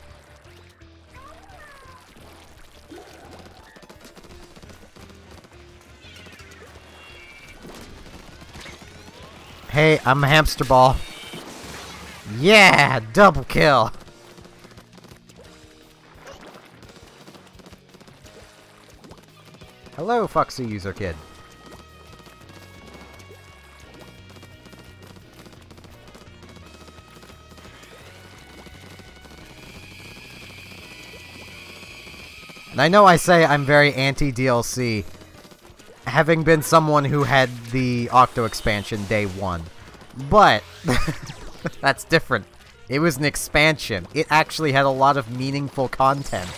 Hey, I'm a hamster ball. Yeah, double kill. Hello, Foxy User Kid. And I know I say I'm very anti-DLC, having been someone who had the Octo expansion day one. But, that's different. It was an expansion. It actually had a lot of meaningful content.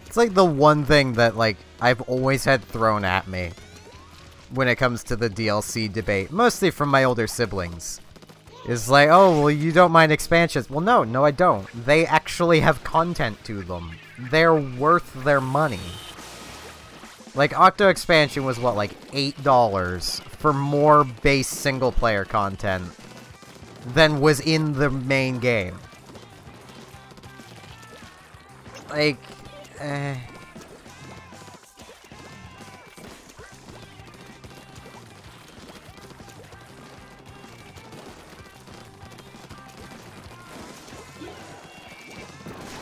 It's like the one thing that, like, I've always had thrown at me when it comes to the DLC debate, mostly from my older siblings. Is like, oh, well, you don't mind expansions. Well, no, I don't. They actually have content to them. They're worth their money. Like, Octo expansion was, what, like, $8 for more base single-player content than was in the main game. Like... I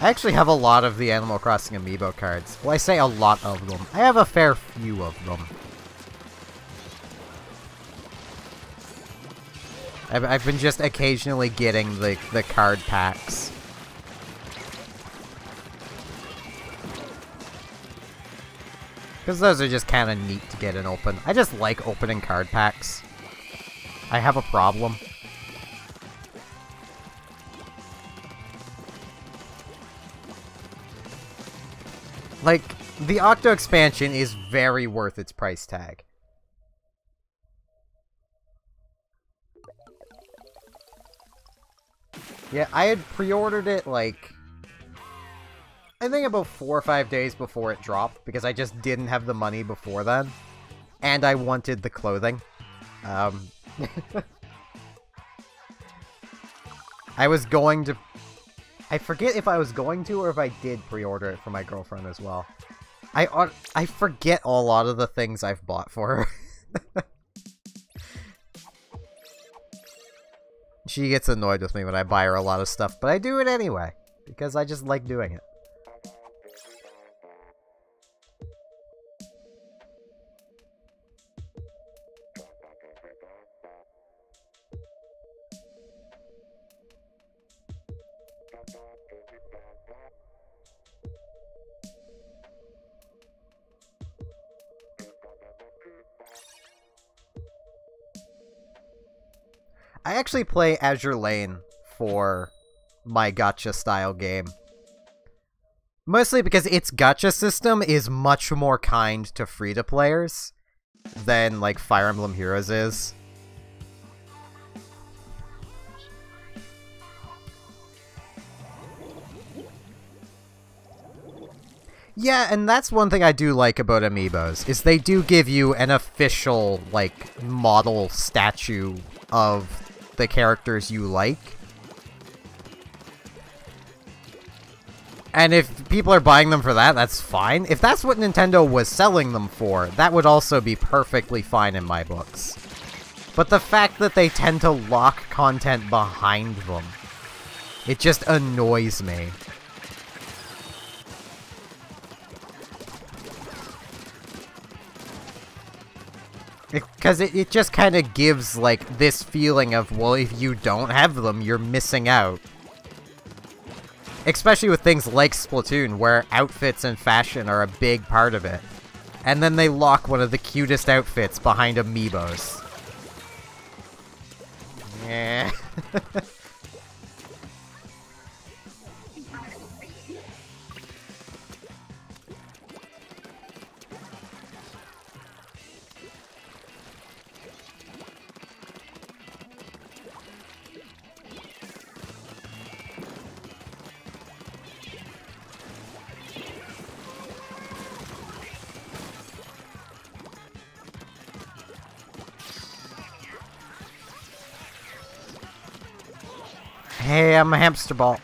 actually have a lot of the Animal Crossing amiibo cards. Well, I say a lot of them. I have a fair few of them. I've been just occasionally getting the card packs. Because those are just kind of neat to get and open. I just like opening card packs. I have a problem. Like, the Octo expansion is very worth its price tag. Yeah, I had pre-ordered it, like... I think about 4 or 5 days before it dropped, because I just didn't have the money before then. And I wanted the clothing. I was going to... I forget if I was going to, or if I did pre-order it for my girlfriend as well. I forget a lot of the things I've bought for her. She gets annoyed with me when I buy her a lot of stuff, but I do it anyway, because I just like doing it. I actually play Azure Lane for my gacha style game. Mostly because its gacha system is much more kind to free-to-players than, like, Fire Emblem Heroes is. Yeah, and that's one thing I do like about amiibos, is they do give you an official, like, model statue of the characters you like. And if people are buying them for that, that's fine. If that's what Nintendo was selling them for, that would also be perfectly fine in my books. But the fact that they tend to lock content behind them, it just annoys me. Because it just kind of gives, like, this feeling of, well, if you don't have them, you're missing out. Especially with things like Splatoon, where outfits and fashion are a big part of it. And then they lock one of the cutest outfits behind amiibos. Yeah. Hey, I'm a hamster ball.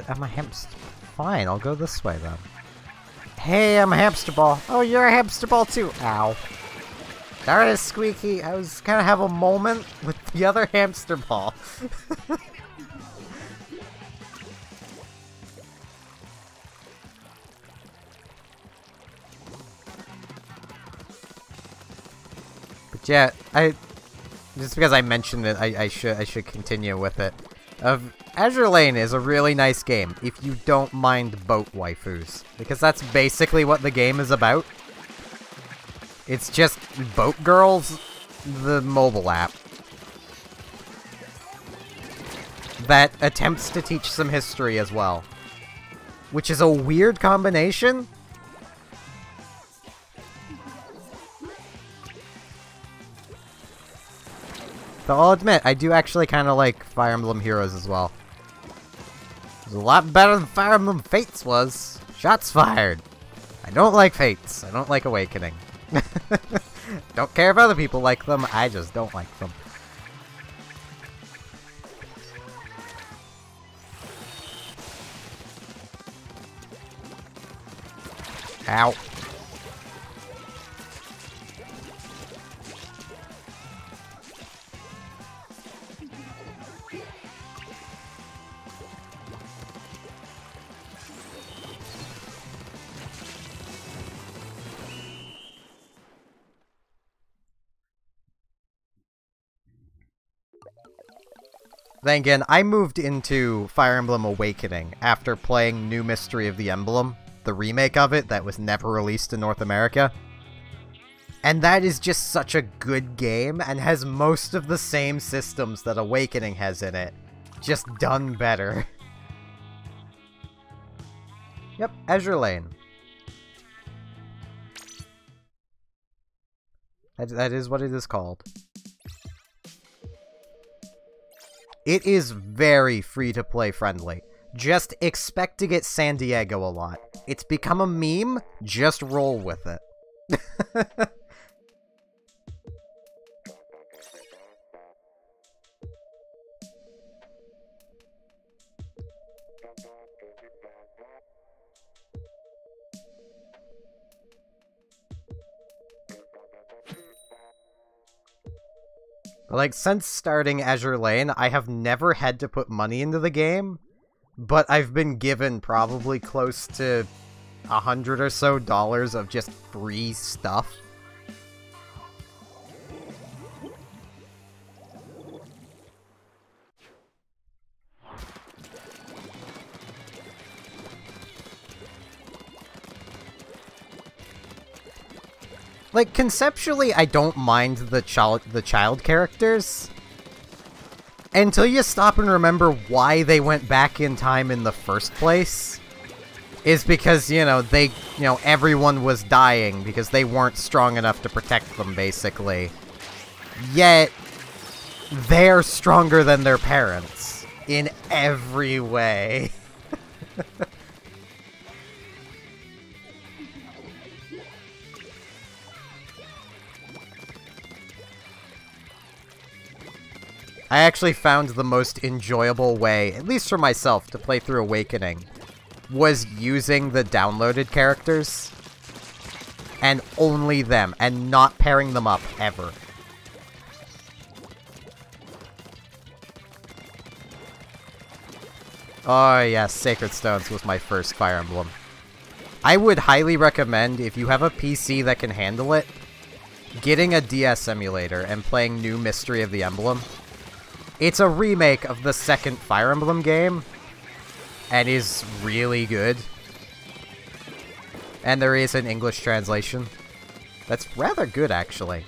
I'm a hamster. Fine, I'll go this way then. Hey, I'm a hamster ball. Oh, you're a hamster ball too. Ow. Darn it, Squeaky. I was gonna have a moment with the other hamster ball. But yeah, just because I mentioned it, I should continue with it. Azure Lane is a really nice game if you don't mind boat waifus, because that's basically what the game is about. It's just Boat Girls, the mobile app, that attempts to teach some history as well, which is a weird combination. Though I'll admit, I do actually kind of like Fire Emblem Heroes as well. It's a lot better than Fire Emblem Fates was. Shots fired. I don't like Fates. I don't like Awakening. Don't care if other people like them, I just don't like them. Ow. Then again, I moved into Fire Emblem Awakening after playing New Mystery of the Emblem, the remake of it that was never released in North America. And that is just such a good game, and has most of the same systems that Awakening has in it, just done better. Yep, Azure Lane. That is what it is called. It is very free-to-play friendly. Just expect to get San Diego a lot. It's become a meme, just roll with it. Like, since starting Azure Lane, I have never had to put money into the game, but I've been given probably close to $100 or so of just free stuff. Like, conceptually, I don't mind the child characters. Until you stop and remember why they went back in time in the first place. Is because, everyone was dying because they weren't strong enough to protect them, basically. Yet, they're stronger than their parents. In every way. I actually found the most enjoyable way, at least for myself, to play through Awakening, was using the downloaded characters, and only them, and not pairing them up, ever. Oh yes, Sacred Stones was my first Fire Emblem. I would highly recommend, if you have a PC that can handle it, getting a DS emulator and playing New Mystery of the Emblem. It's a remake of the second Fire Emblem game, and is really good. And there is an English translation. That's rather good, actually.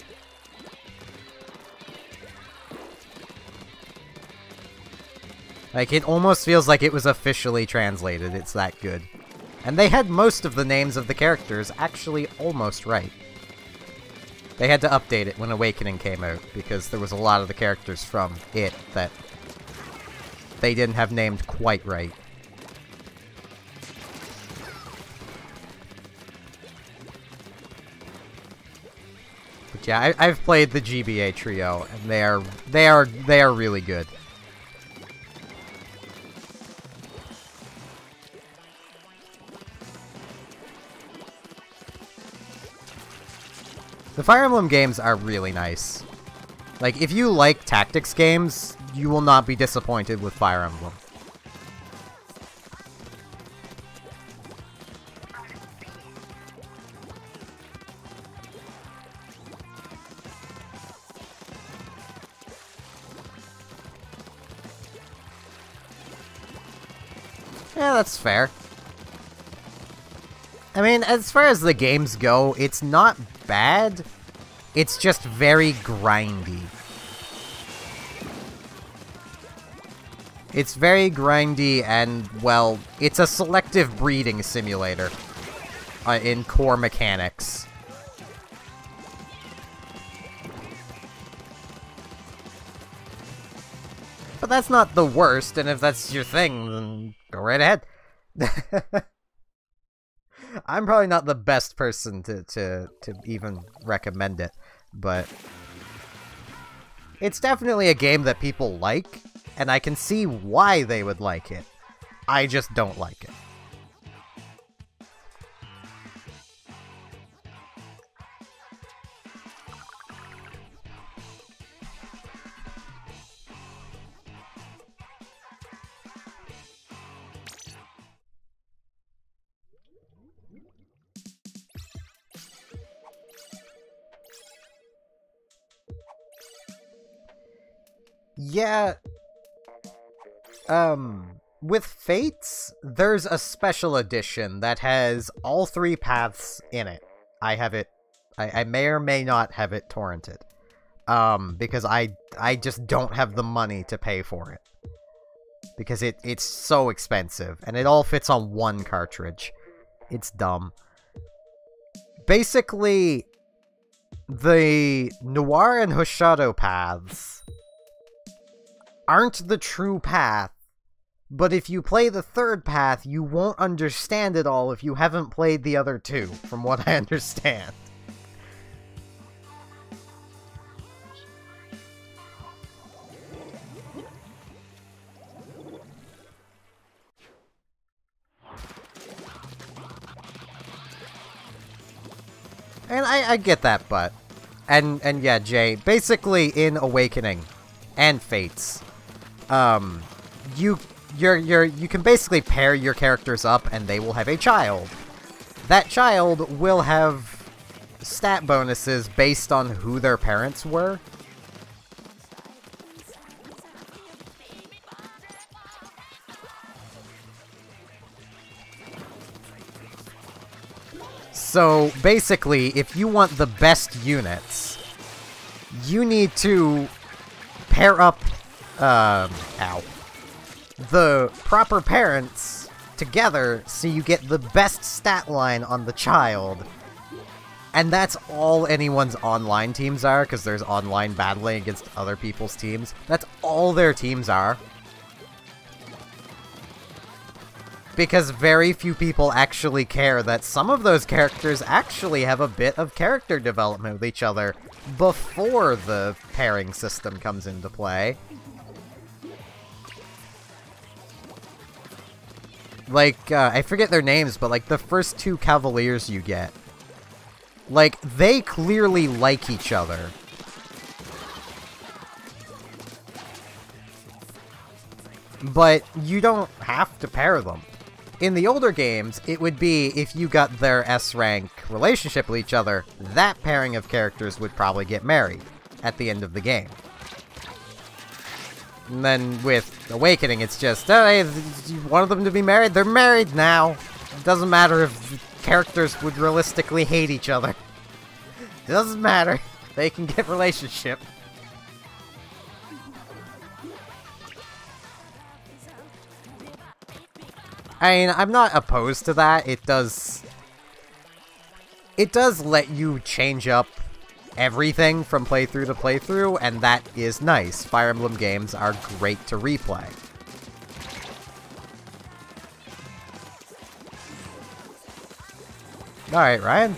Like, it almost feels like it was officially translated, it's that good. And they had most of the names of the characters actually almost right. They had to update it when Awakening came out, because there was a lot of the characters from it that they didn't have named quite right. But yeah, I've played the GBA trio, and they are really good. The Fire Emblem games are really nice. Like, if you like tactics games, you will not be disappointed with Fire Emblem. Yeah, that's fair. I mean, as far as the games go, it's not bad. It's just very grindy. It's very grindy and, well, it's a selective breeding simulator in core mechanics. But that's not the worst, and if that's your thing, then go right ahead. I'm probably not the best person to even recommend it, but it's definitely a game that people like, and I can see why they would like it. I just don't like it. Yeah, with Fates, there's a special edition that has all 3 paths in it. I have it, I may or may not have it torrented, because I just don't have the money to pay for it. Because it's so expensive, and it all fits on 1 cartridge. It's dumb. Basically, the Noir and Hoshado paths aren't the true path, but if you play the 3rd path, you won't understand it all if you haven't played the other 2, from what I understand. And I get that, but... And yeah, Jay, basically in Awakening and Fates, you can basically pair your characters up and they will have a child. That child will have stat bonuses based on who their parents were. So basically, if you want the best units, you need to pair up the proper parents together so you get the best stat line on the child. And that's all anyone's online teams are, because there's online battling against other people's teams. That's all their teams are. Because very few people actually care that some of those characters actually have a bit of character development with each other before the pairing system comes into play. Like, I forget their names, but like the first 2 Cavaliers you get, like, they clearly like each other. But you don't have to pair them. In the older games, it would be if you got their S-rank relationship with each other, that pairing of characters would probably get married at the end of the game. And then with Awakening, it's just, oh, hey, you want them to be married? They're married now. It doesn't matter if characters would realistically hate each other. It doesn't matter. They can get relationship. I mean, I'm not opposed to that. It does let you change up everything from playthrough to playthrough, and that is nice. Fire Emblem games are great to replay. Alright, Ryan.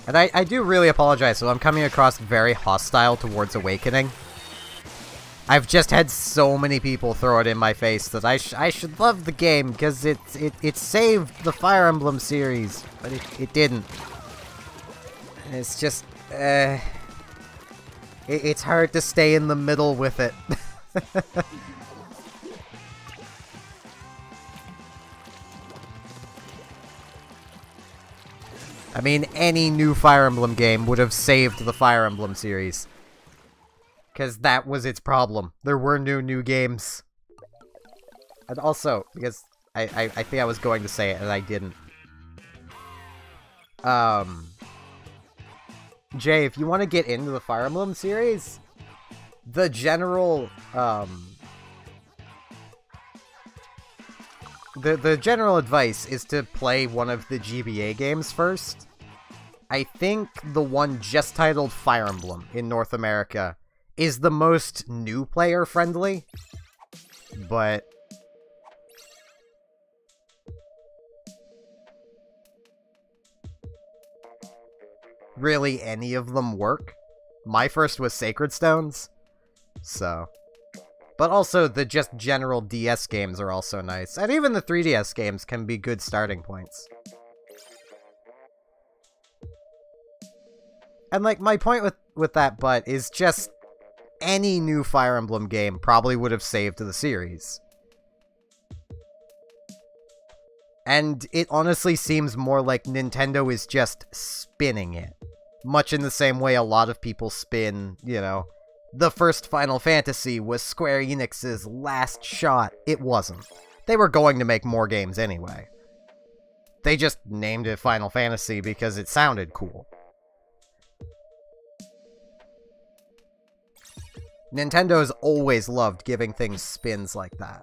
And I do really apologize, so I'm coming across very hostile towards Awakening. I've just had so many people throw it in my face that I should love the game because it saved the Fire Emblem series, but it didn't. And it's just it's hard to stay in the middle with it. I mean, any new Fire Emblem game would have saved the Fire Emblem series. Because that was its problem. There were new games. And also, because I think I was going to say it and I didn't. Jay, if you want to get into the Fire Emblem series, the general, the general advice is to play one of the GBA games first. I think the one just titled Fire Emblem in North America is the most new player friendly, but really any of them work. My first was Sacred Stones, so. But also the just general DS games are also nice, and even the 3DS games can be good starting points. And like, my point with that but is just any new Fire Emblem game probably would have saved the series. And it honestly seems more like Nintendo is just spinning it. Much in the same way a lot of people spin, you know, the first Final Fantasy was Square Enix's last shot. It wasn't. They were going to make more games anyway. They just named it Final Fantasy because it sounded cool. Nintendo's always loved giving things spins like that.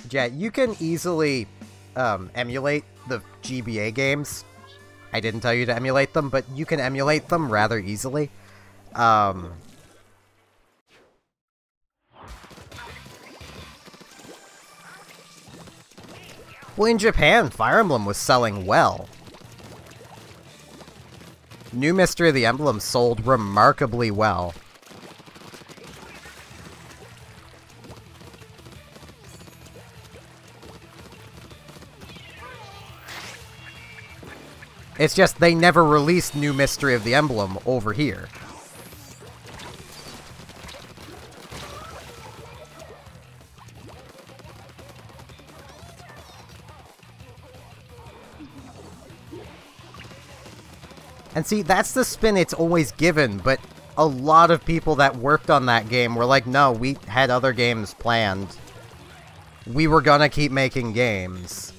Yeah, you can easily emulate the GBA games. I didn't tell you to emulate them, but you can emulate them rather easily. Well, in Japan, Fire Emblem was selling well. New Mystery of the Emblem sold remarkably well. It's just they never released New Mystery of the Emblem over here. And see, that's the spin it's always given, but a lot of people that worked on that game were like, no, we had other games planned. We were gonna keep making games.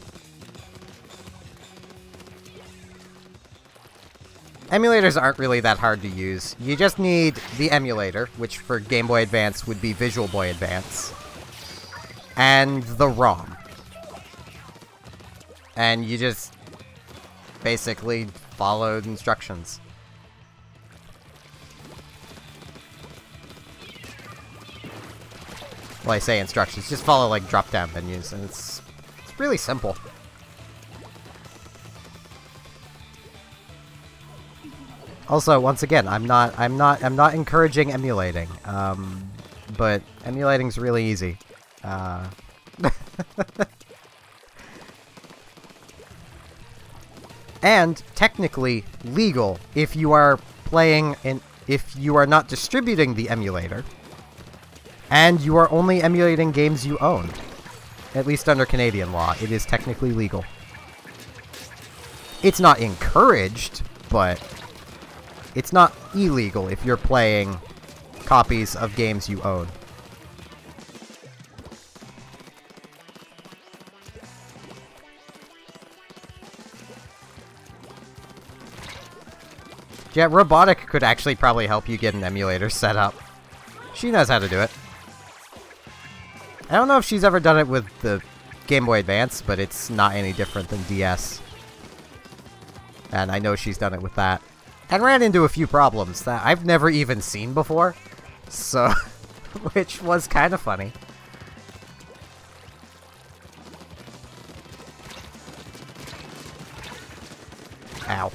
Emulators aren't really that hard to use. You just need the emulator, which for Game Boy Advance would be Visual Boy Advance, and the ROM. And you just basically followed instructions. Well, I say instructions, just follow like drop-down menus, and it's really simple. Also, once again, I'm not encouraging emulating, but emulating's really easy. And technically legal if you are playing if you are not distributing the emulator, and you are only emulating games you own. At least under Canadian law, it is technically legal. It's not encouraged, but it's not illegal if you're playing copies of games you own. Yeah, Robotic could actually probably help you get an emulator set up. She knows how to do it. I don't know if she's ever done it with the Game Boy Advance, but it's not any different than DS. And I know she's done it with that. And ran into a few problems that I've never even seen before, so, which was kind of funny. Ow.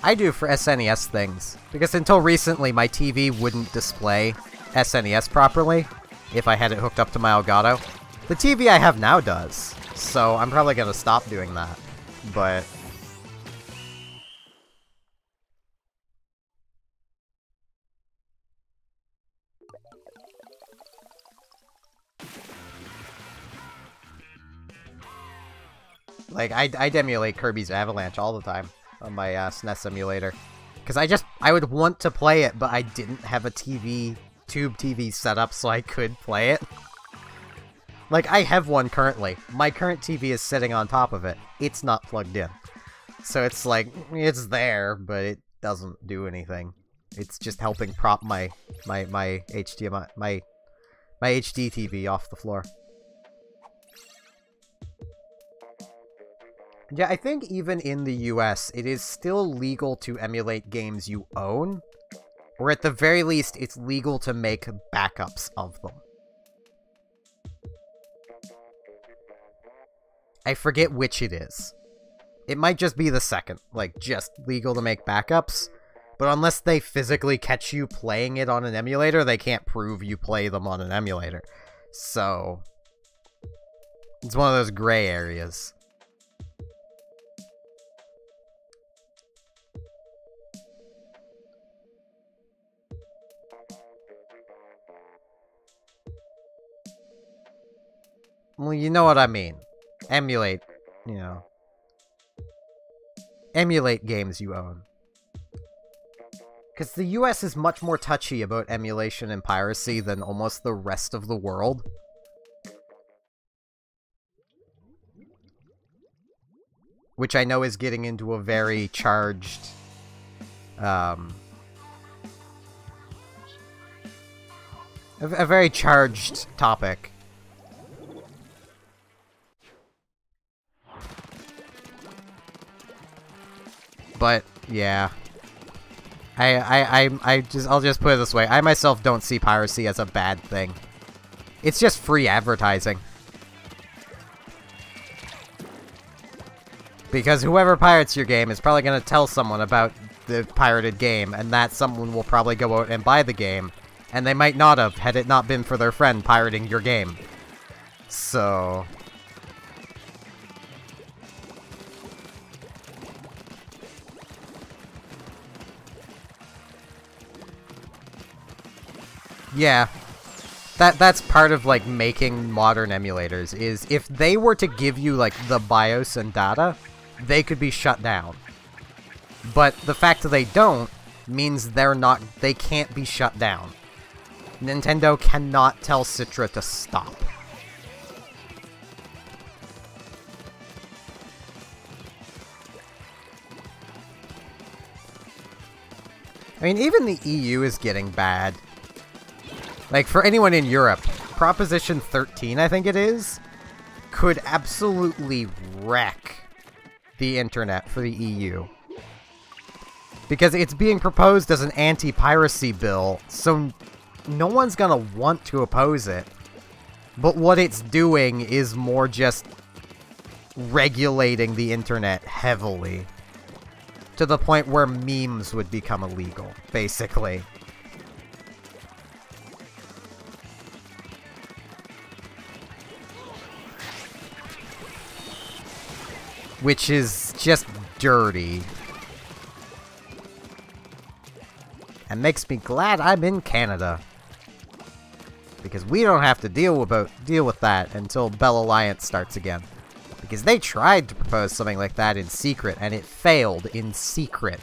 I do for SNES things, because until recently my TV wouldn't display SNES properly if I had it hooked up to my Elgato. The TV I have now does, so I'm probably gonna stop doing that, but... Like, I'd emulate Kirby's Avalanche all the time on my SNES emulator. Because I would want to play it, but I didn't have a tube TV set up so I could play it. Like, I have one currently. My current TV is sitting on top of it. It's not plugged in. So it's like, it's there, but it doesn't do anything. It's just helping prop my HDMI, my HD TV off the floor. Yeah, I think even in the US, it is still legal to emulate games you own, or at the very least, it's legal to make backups of them. I forget which it is. It might just be the second, like, just legal to make backups, but unless they physically catch you playing it on an emulator, they can't prove you play them on an emulator. So, it's one of those gray areas. Well, you know what I mean. Emulate, you know. Emulate games you own. Because the US is much more touchy about emulation and piracy than almost the rest of the world. Which I know is getting into a very charged... a very charged topic. But, yeah. I'll just put it this way. I myself don't see piracy as a bad thing. It's just free advertising. Because whoever pirates your game is probably going to tell someone about the pirated game, and that someone will probably go out and buy the game, and they might not have had it not been for their friend pirating your game. So... yeah, that's part of, like, making modern emulators, is if they were to give you, like, the BIOS and data, they could be shut down. But the fact that they don't means they can't be shut down. Nintendo cannot tell Citra to stop. I mean, even the EU is getting bad. Like, for anyone in Europe, Proposition 13, I think it is, could absolutely wreck the internet for the EU. Because it's being proposed as an anti-piracy bill, so no one's gonna want to oppose it. But what it's doing is more just regulating the internet heavily. To the point where memes would become illegal, basically. Which is just dirty. And makes me glad I'm in Canada. Because we don't have to deal with that until Bell Alliance starts again. Because they tried to propose something like that in secret, and it failed in secret.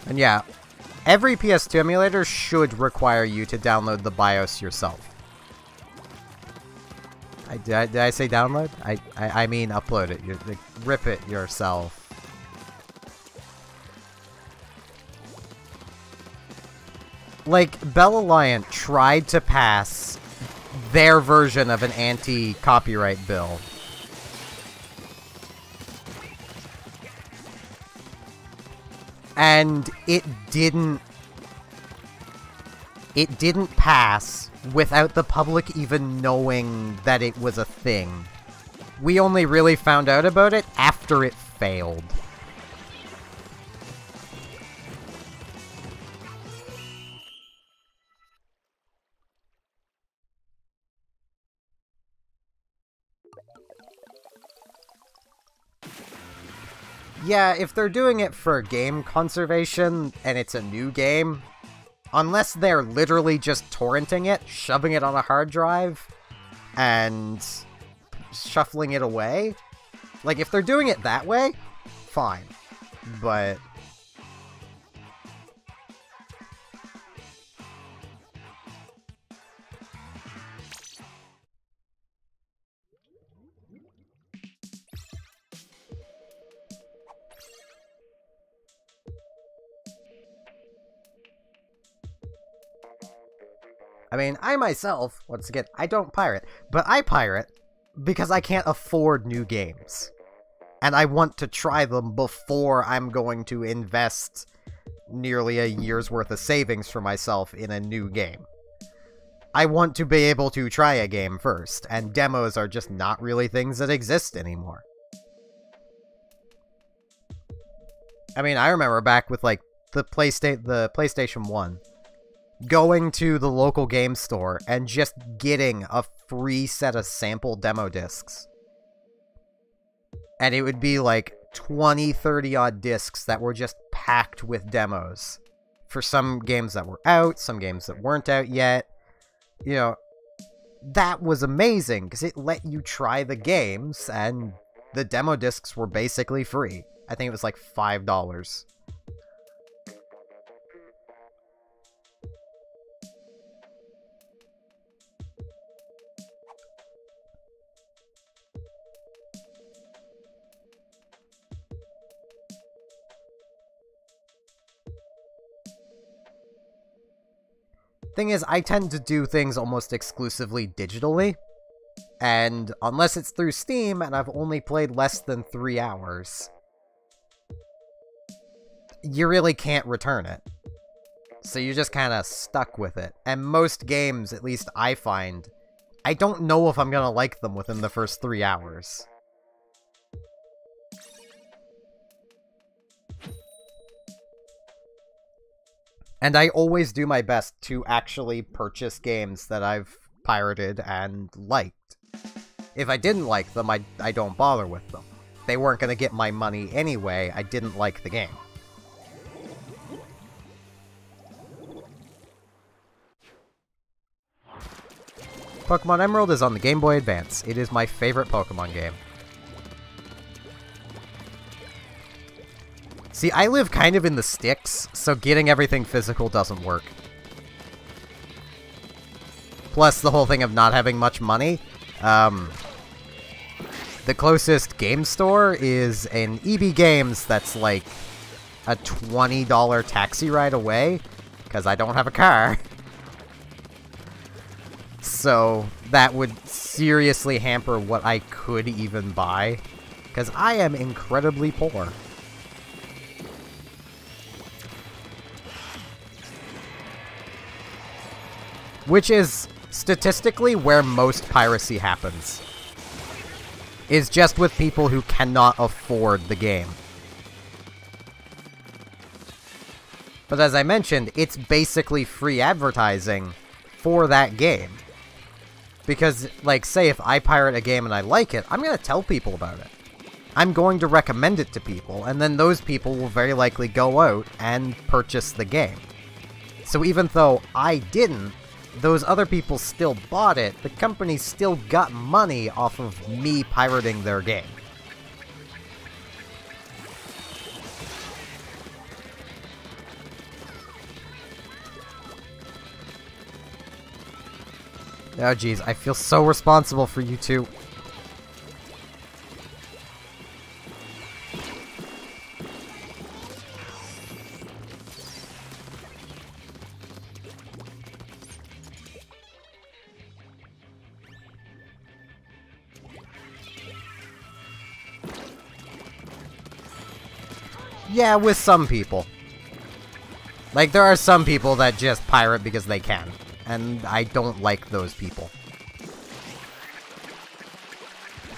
And yeah, every PS2 emulator should require you to download the BIOS yourself. Did I say download? I mean upload it. Like, rip it yourself. Like, Bell Alliance tried to pass their version of an anti-copyright bill. And it didn't pass without the public even knowing that it was a thing. We only really found out about it after it failed. Yeah, if they're doing it for game conservation and it's a new game, unless they're literally just torrenting it, shoving it on a hard drive, and shuffling it away, like, if they're doing it that way, fine. But I mean, I myself, once again, I don't pirate, but I pirate because I can't afford new games. And I want to try them before I'm going to invest nearly a year's worth of savings for myself in a new game. I want to be able to try a game first, and demos are just not really things that exist anymore. I mean, I remember back with, like, the PlayStation 1. Going to the local game store and just getting a free set of sample demo discs. And it would be like 20, 30 odd discs that were just packed with demos. For some games that were out, some games that weren't out yet. You know, that was amazing because it let you try the games and the demo discs were basically free. I think it was like $5. Thing is, I tend to do things almost exclusively digitally, and unless it's through Steam and I've only played less than 3 hours, you really can't return it. So you're just kind of stuck with it. And most games, at least I find, I don't know if I'm gonna like them within the first 3 hours. And I always do my best to actually purchase games that I've pirated and liked. If I didn't like them, I don't bother with them. They weren't going to get my money anyway, I didn't like the game. Pokemon Emerald is on the Game Boy Advance. It is my favorite Pokemon game. See, I live kind of in the sticks, so getting everything physical doesn't work. Plus, the whole thing of not having much money. The closest game store is an EB Games that's like a $20 taxi ride away, because I don't have a car. So, that would seriously hamper what I could even buy, because I am incredibly poor. Which is, statistically, where most piracy happens. Is just with people who cannot afford the game. But as I mentioned, it's basically free advertising for that game. Because, like, say if I pirate a game and I like it, I'm going to tell people about it. I'm going to recommend it to people, and then those people will very likely go out and purchase the game. So even though I didn't, those other people still bought it, the company still got money off of me pirating their game. Oh geez, I feel so responsible for you two. Yeah, with some people. Like, there are some people that just pirate because they can, and I don't like those people.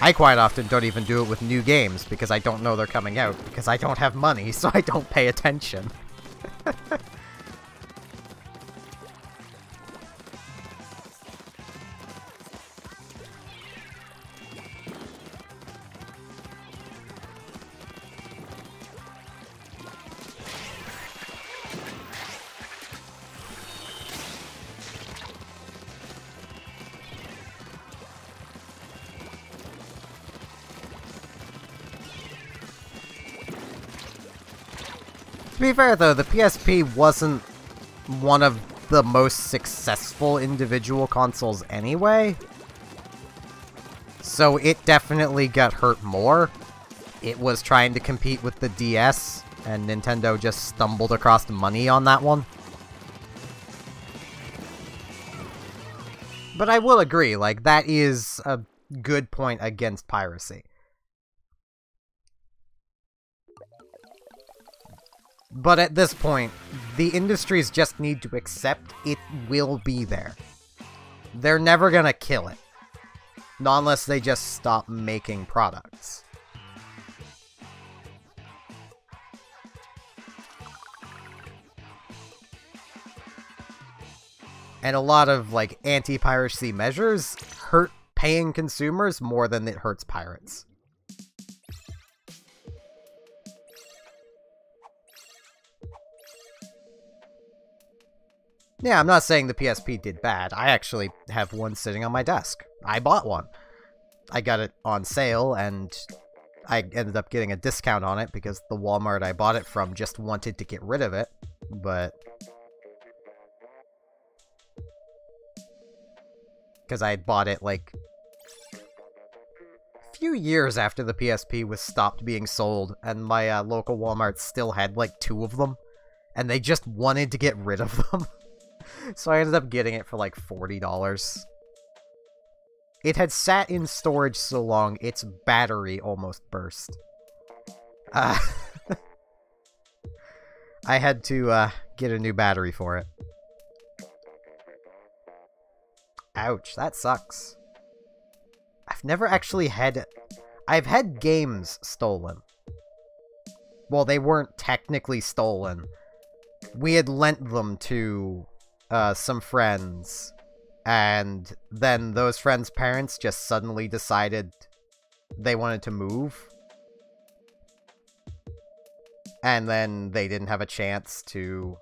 I quite often don't even do it with new games because I don't know they're coming out, because I don't have money, so I don't pay attention. To be fair, though, the PSP wasn't one of the most successful individual consoles anyway. So it definitely got hurt more. It was trying to compete with the DS, and Nintendo just stumbled across money on that one. But I will agree, like, that is a good point against piracy. But at this point, the industries just need to accept it will be there. They're never gonna kill it. Not unless they just stop making products. And a lot of, like, anti-piracy measures hurt paying consumers more than it hurts pirates. Yeah, I'm not saying the PSP did bad. I actually have one sitting on my desk. I bought one. I got it on sale, and I ended up getting a discount on it because the Walmart I bought it from just wanted to get rid of it, but... because I bought it, like, a few years after the PSP was stopped being sold, and my local Walmart still had, like, 2 of them, and they just wanted to get rid of them. So I ended up getting it for like $40. It had sat in storage so long, its battery almost burst. I had to get a new battery for it. Ouch, that sucks. I've never actually had... I've had games stolen. Well, they weren't technically stolen. We had lent them to... some friends, and then those friends' parents just suddenly decided they wanted to move, and then they didn't have a chance to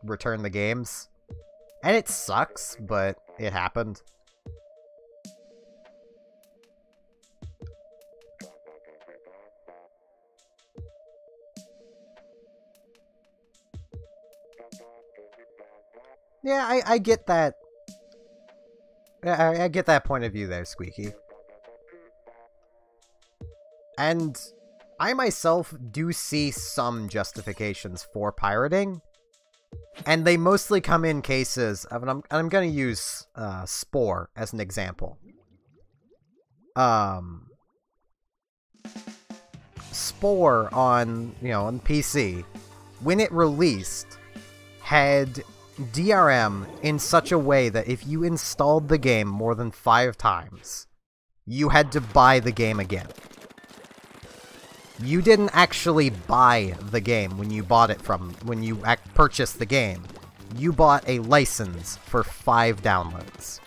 return the games, and it sucks, but it happened. Yeah, I get that. I get that point of view there, Squeaky. And I myself do see some justifications for pirating, and they mostly come in cases of, and I'm gonna use Spore as an example. Spore on, on PC, when it released, had DRM in such a way that if you installed the game more than 5 times, you had to buy the game again. You didn't actually buy the game when you bought it when you purchased the game. You bought a license for 5 downloads.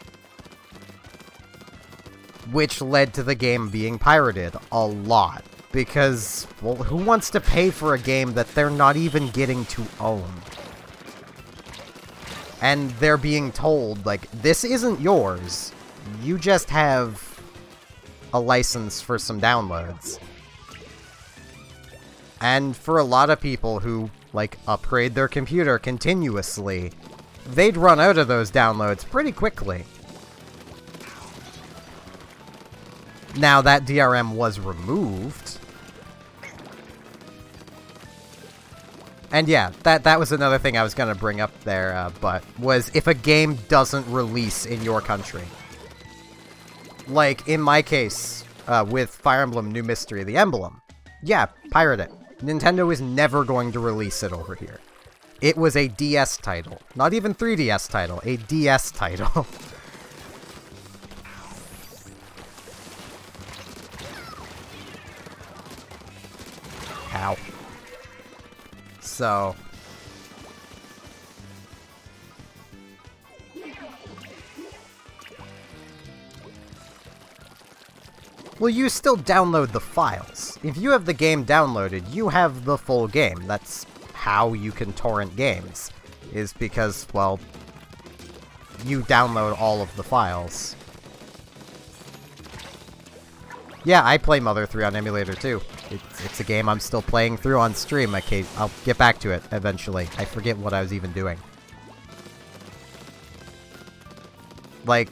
Which led to the game being pirated a lot. Because, well, who wants to pay for a game that they're not even getting to own? And they're being told, like, this isn't yours. You just have a license for some downloads. And for a lot of people who, like, upgrade their computer continuously, they'd run out of those downloads pretty quickly. Now, that DRM was removed. And yeah, that was another thing I was going to bring up there, but was if a game doesn't release in your country. Like, in my case, with Fire Emblem New Mystery of the Emblem. Yeah, pirate it. Nintendo is never going to release it over here. It was a DS title. Not even 3DS title, a DS title. Ow. So... well, you still download the files. If you have the game downloaded, you have the full game. That's how you can torrent games. Is because, well, you download all of the files. Yeah, I play Mother 3 on emulator too. It's a game I'm still playing through on stream. I'll get back to it eventually. I forget what I was even doing. Like...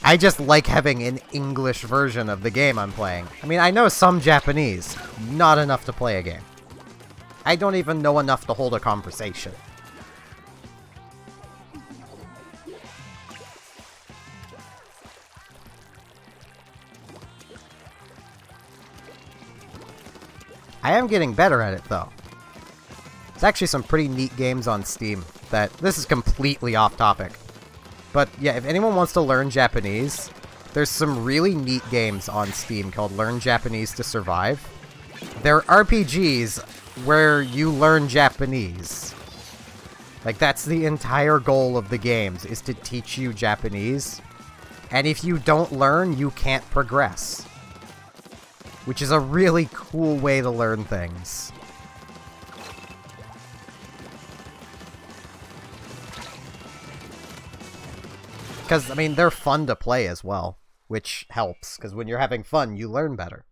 I just like having an English version of the game I'm playing. I mean, I know some Japanese, not enough to play a game. I don't even know enough to hold a conversation. I am getting better at it, though. There's actually some pretty neat games on Steam that... this is completely off topic. But yeah, if anyone wants to learn Japanese, there's some really neat games on Steam called Learn Japanese to Survive. They're RPGs where you learn Japanese. Like, that's the entire goal of the games, is to teach you Japanese. And if you don't learn, you can't progress. Which is a really cool way to learn things. Because, I mean, they're fun to play as well, which helps, because when you're having fun, you learn better.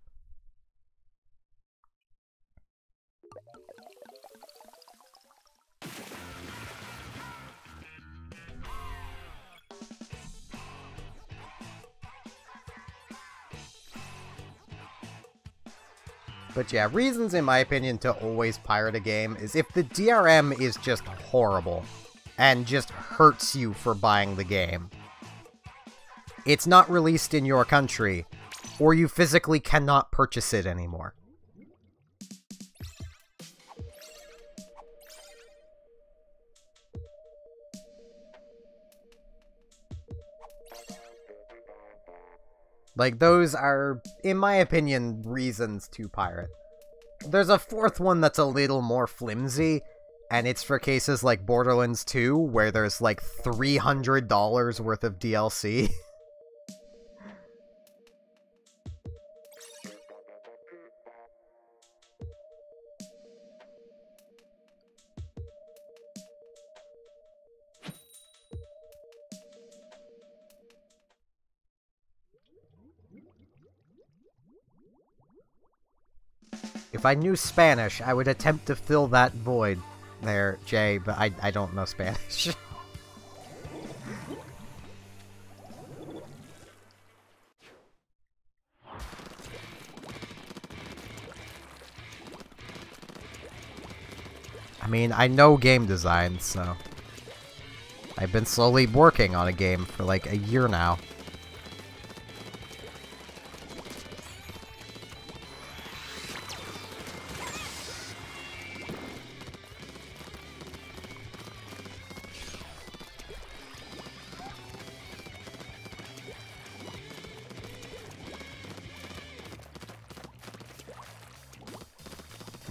But yeah, reasons, in my opinion, to always pirate a game is if the DRM is just horrible, and just hurts you for buying the game. It's not released in your country, or you physically cannot purchase it anymore. Like, those are, in my opinion, reasons to pirate. There's a fourth one that's a little more flimsy, and it's for cases like Borderlands 2, where there's like $300 worth of DLC. If I knew Spanish, I would attempt to fill that void there, Jay, but I don't know Spanish. I mean, I know game design, so... I've been slowly working on a game for like a year now.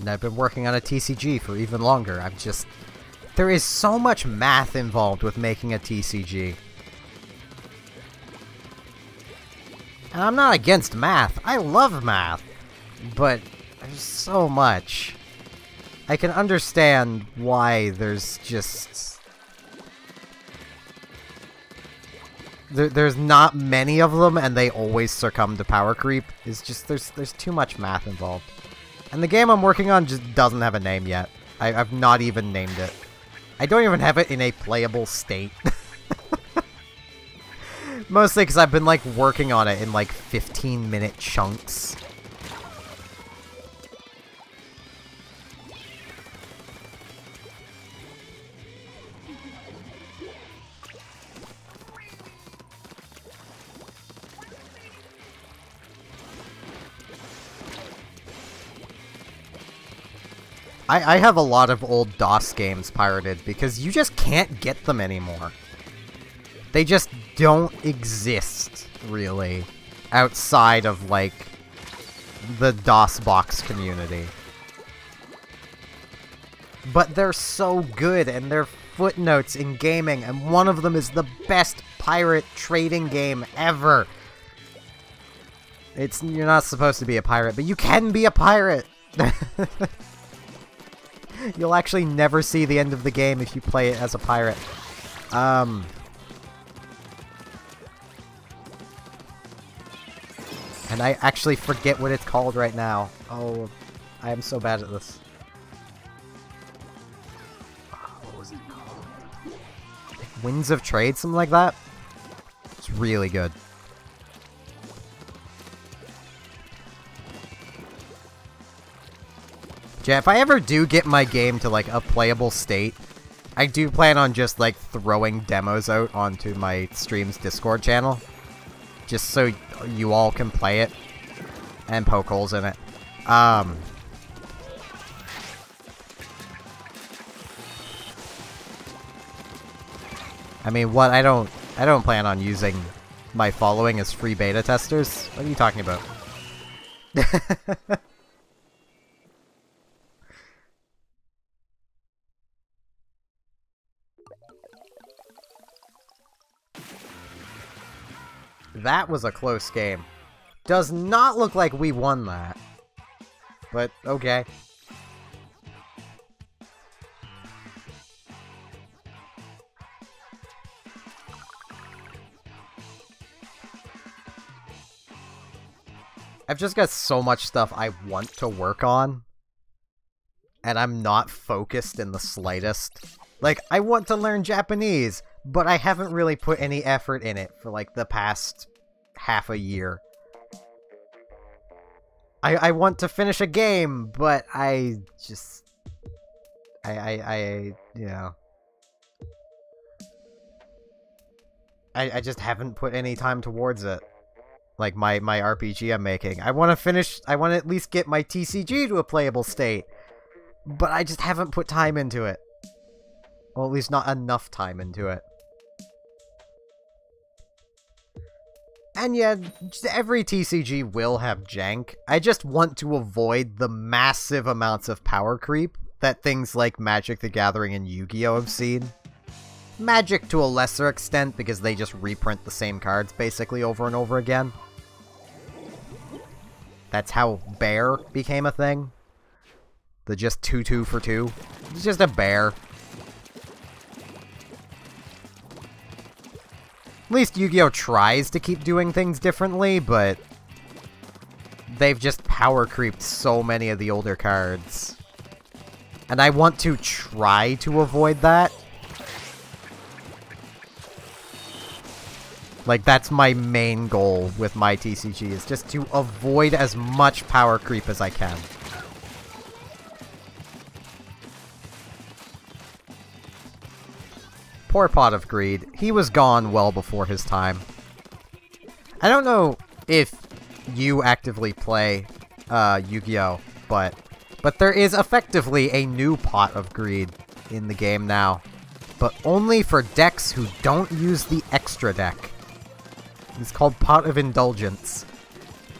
And I've been working on a TCG for even longer. I'm just... there is so much math involved with making a TCG. And I'm not against math. I love math. But there's so much. I can understand why there's just... there's not many of them, and they always succumb to power creep. It's just, there's too much math involved. And the game I'm working on just doesn't have a name yet. I've not even named it. I don't even have it in a playable state. Mostly because I've been, like, working on it in, like, 15-minute chunks. I have a lot of old DOS games pirated because you just can't get them anymore. They just don't exist, really, outside of, like, the DOS box community. But they're so good, and they're footnotes in gaming, and one of them is the best pirate trading game ever. You're not supposed to be a pirate, but you can be a pirate! You'll actually never see the end of the game if you play it as a pirate. And I actually forget what it's called right now. Oh, I am so bad at this. What was it called? Winds of Trade, something like that? It's really good. Yeah, if I ever do get my game to, like, a playable state, I do plan on just, like, throwing demos out onto my stream's Discord channel. Just so you all can play it and poke holes in it. I mean, what? I don't plan on using my following as free beta testers. What are you talking about? That was a close game. Does not look like we won that. But, okay. I've just got so much stuff I want to work on. And I'm not focused in the slightest. Like, I want to learn Japanese, but I haven't really put any effort in it for, like, the past half a year. I want to finish a game, but I just... you know... I just haven't put any time towards it. Like, my RPG I'm making. I want to at least get my TCG to a playable state. But I just haven't put time into it. Well, at least not enough time into it. And yeah, every TCG will have jank. I just want to avoid the massive amounts of power creep that things like Magic the Gathering and Yu-Gi-Oh! Have seen. Magic to a lesser extent, because they just reprint the same cards basically over and over again. That's how Bear became a thing. The just 2-2 for 2. It's just a bear. At least Yu-Gi-Oh! Tries to keep doing things differently, but they've just power creeped so many of the older cards. And I want to try to avoid that. Like, that's my main goal with my TCG, is just to avoid as much power creep as I can. Poor Pot of Greed. He was gone well before his time. I don't know if you actively play Yu-Gi-Oh! But there is effectively a new Pot of Greed in the game now. But only for decks who don't use the extra deck. It's called Pot of Indulgence.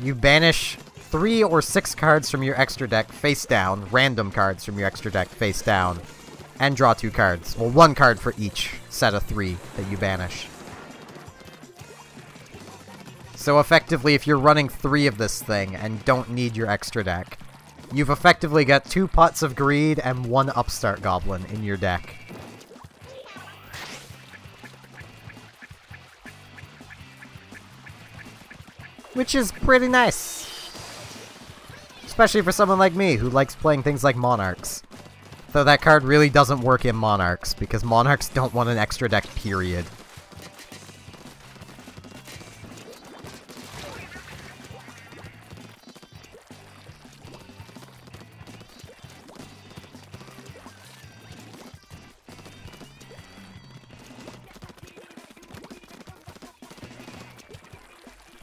You banish 3 or 6 cards from your extra deck face down, random cards from your extra deck face down, and draw 2 cards. Well, 1 card for each set of 3 that you banish. So effectively, if you're running 3 of this thing and don't need your extra deck, you've effectively got 2 Pots of Greed and 1 Upstart Goblin in your deck. Which is pretty nice. Especially for someone like me, who likes playing things like Monarchs. Though that card really doesn't work in Monarchs, because Monarchs don't want an extra deck, period.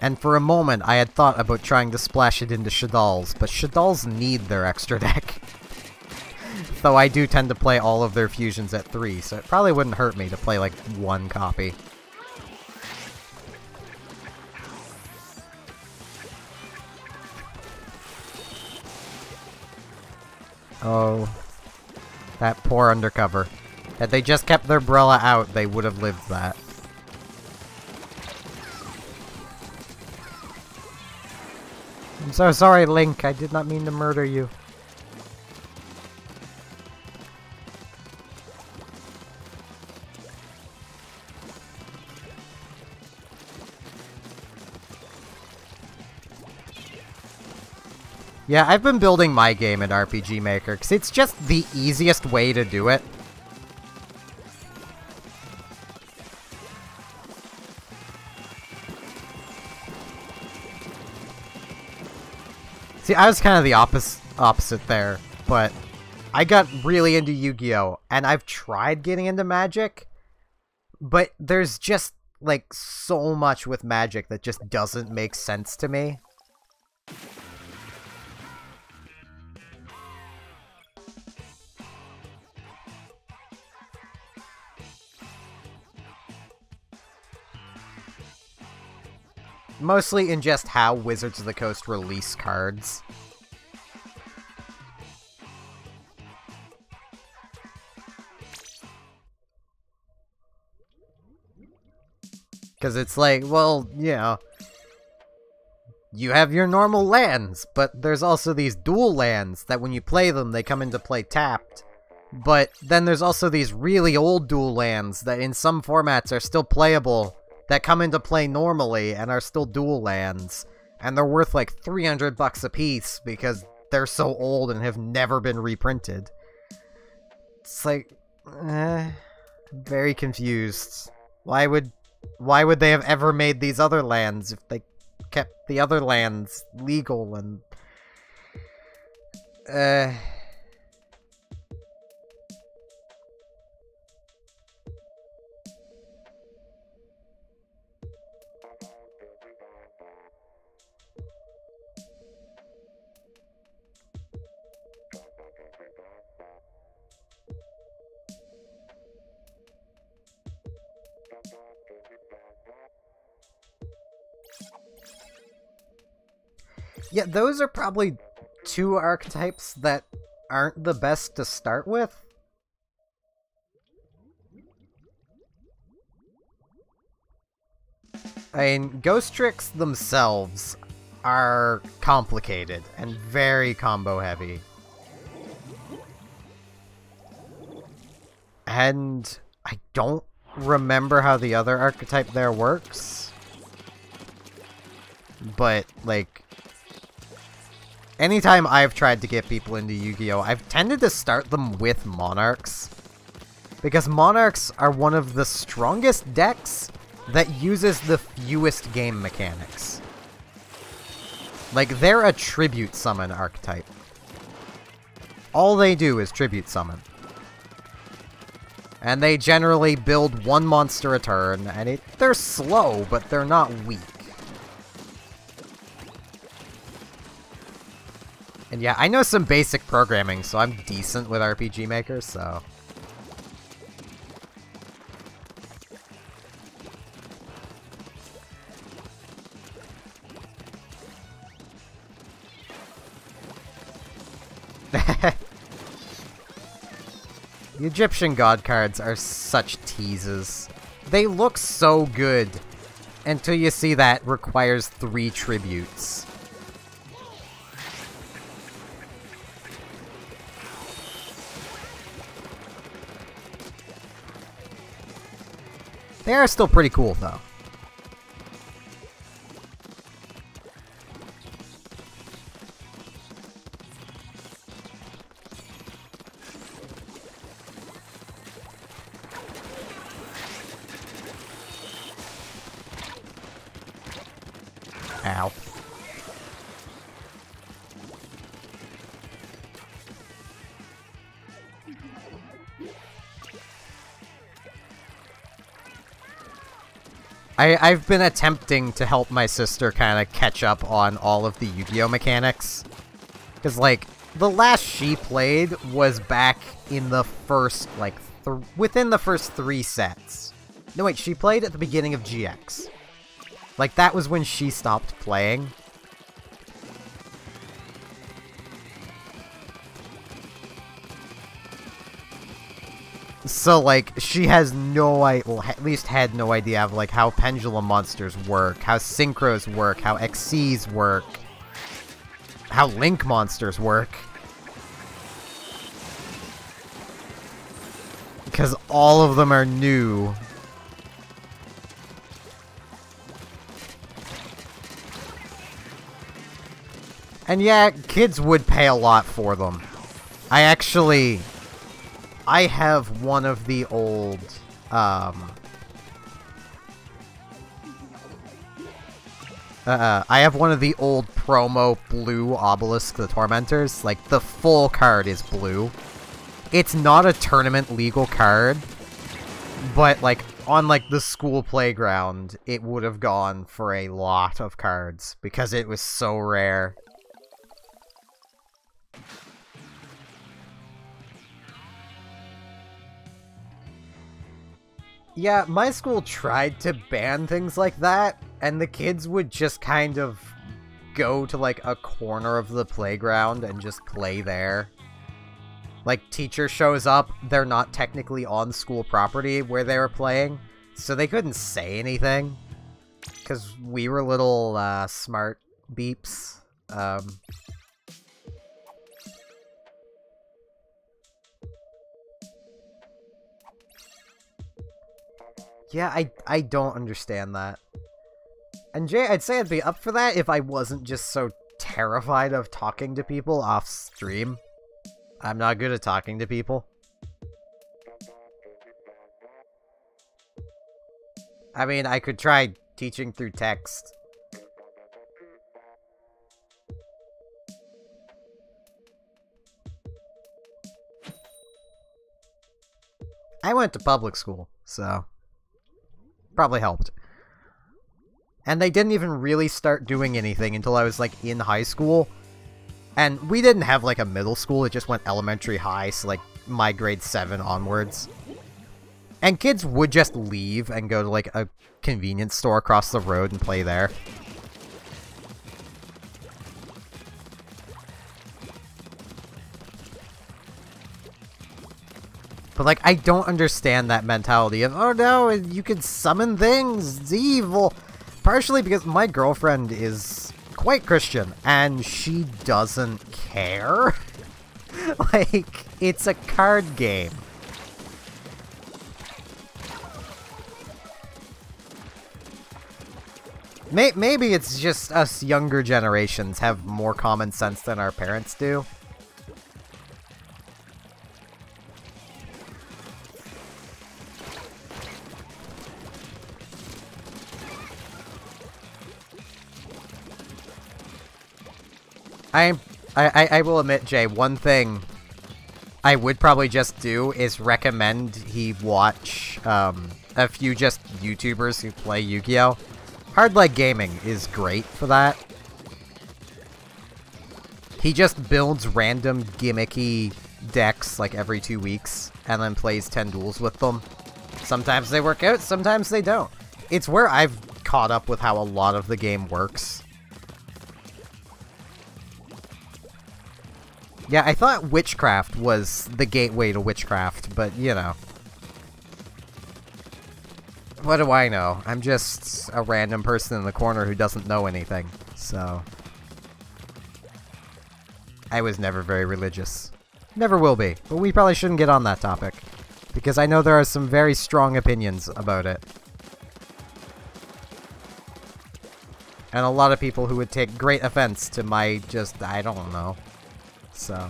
And for a moment, I had thought about trying to splash it into Shadal's, but Shadal's need their extra deck. Though I do tend to play all of their fusions at 3, so it probably wouldn't hurt me to play, like, one copy. Oh. That poor undercover. Had they just kept their Brella out, they would have lived that. I'm so sorry, Link. I did not mean to murder you. Yeah, I've been building my game in RPG Maker, because it's just the easiest way to do it. See, I was kind of the opposite there, but I got really into Yu-Gi-Oh! And I've tried getting into Magic, but there's just, like, so much with Magic that just doesn't make sense to me. Mostly in just how Wizards of the Coast release cards. Because it's like, well, you know, you have your normal lands, but there's also these dual lands that when you play them, they come into play tapped. But then there's also these really old dual lands that in some formats are still playable, that come into play normally and are still dual lands, and they're worth like $300 a piece because they're so old and have never been reprinted. It's like, I'm very confused. Why would they have ever made these other lands if they kept the other lands legal and... Yeah, those are probably two archetypes that aren't the best to start with. I mean, Ghost Tricks themselves are complicated and very combo heavy. And I don't remember how the other archetype there works. But, like, anytime I've tried to get people into Yu-Gi-Oh!, I've tended to start them with Monarchs. Because Monarchs are one of the strongest decks that uses the fewest game mechanics. Like, they're a tribute summon archetype. All they do is tribute summon. And they generally build one monster a turn, and they're slow, but they're not weak. And yeah, I know some basic programming, so I'm decent with RPG Maker, so... The Egyptian god cards are such teases. They look so good, until you see that requires 3 tributes. They are still pretty cool, though. Ow. I've been attempting to help my sister kind of catch up on all of the Yu-Gi-Oh! Mechanics. Because, like, the last she played was back in the first, like, within the first 3 sets. No, wait, she played at the beginning of GX. Like, that was when she stopped playing. So, like, she has no idea, well, at least had no idea of, like, how pendulum monsters work, how synchros work, how XCs work, how link monsters work. Because all of them are new. And yeah, kids would pay a lot for them. I have one of the old, I have one of the old promo blue Obelisk the Tormentors. Like, the full card is blue. It's not a tournament legal card, but, like, on, like, the school playground, it would have gone for a lot of cards, because it was so rare. Yeah, my school tried to ban things like that, and the kids would just kind of go to, like, a corner of the playground and just play there. Like, teacher shows up, they're not technically on school property where they were playing, so they couldn't say anything. Because we were little, smart beeps. Yeah, I don't understand that. And Jay, I'd say I'd be up for that if I wasn't just so terrified of talking to people off stream. I'm not good at talking to people. I mean, I could try teaching through text. I went to public school, so probably helped. And they didn't even really start doing anything until I was, like, in high school. And we didn't have, like, a middle school, it just went elementary, high, so, like, my grade 7 onwards. And kids would just leave and go to, like, a convenience store across the road and play there. But, like, I don't understand that mentality of, oh no, you can summon things, it's evil. Partially because my girlfriend is quite Christian, and she doesn't care. Like, it's a card game. Maybe it's just us younger generations have more common sense than our parents do. I will admit, Jay, one thing I would probably just do is recommend he watch a few just YouTubers who play Yu-Gi-Oh! Hard Leg Gaming is great for that. He just builds random gimmicky decks like every 2 weeks and then plays 10 duels with them. Sometimes they work out, sometimes they don't. It's where I've caught up with how a lot of the game works. Yeah, I thought witchcraft was the gateway to witchcraft, but, you know. What do I know? I'm just a random person in the corner who doesn't know anything, so. I was never very religious. Never will be, but we probably shouldn't get on that topic, because I know there are some very strong opinions about it. And a lot of people who would take great offense to my just, I don't know. So.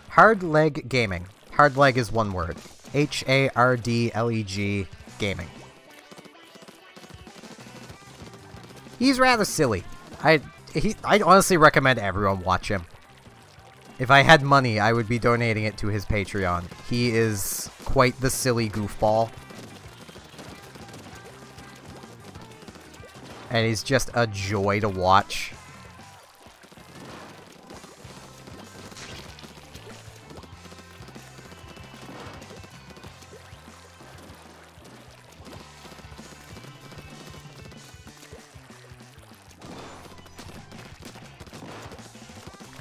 Hard Leg Gaming. Hard Leg is one word. H-A-R-D-L-E-G Gaming. He's rather silly. I'd honestly recommend everyone watch him. If I had money, I would be donating it to his Patreon. He is quite the silly goofball. And he's just a joy to watch.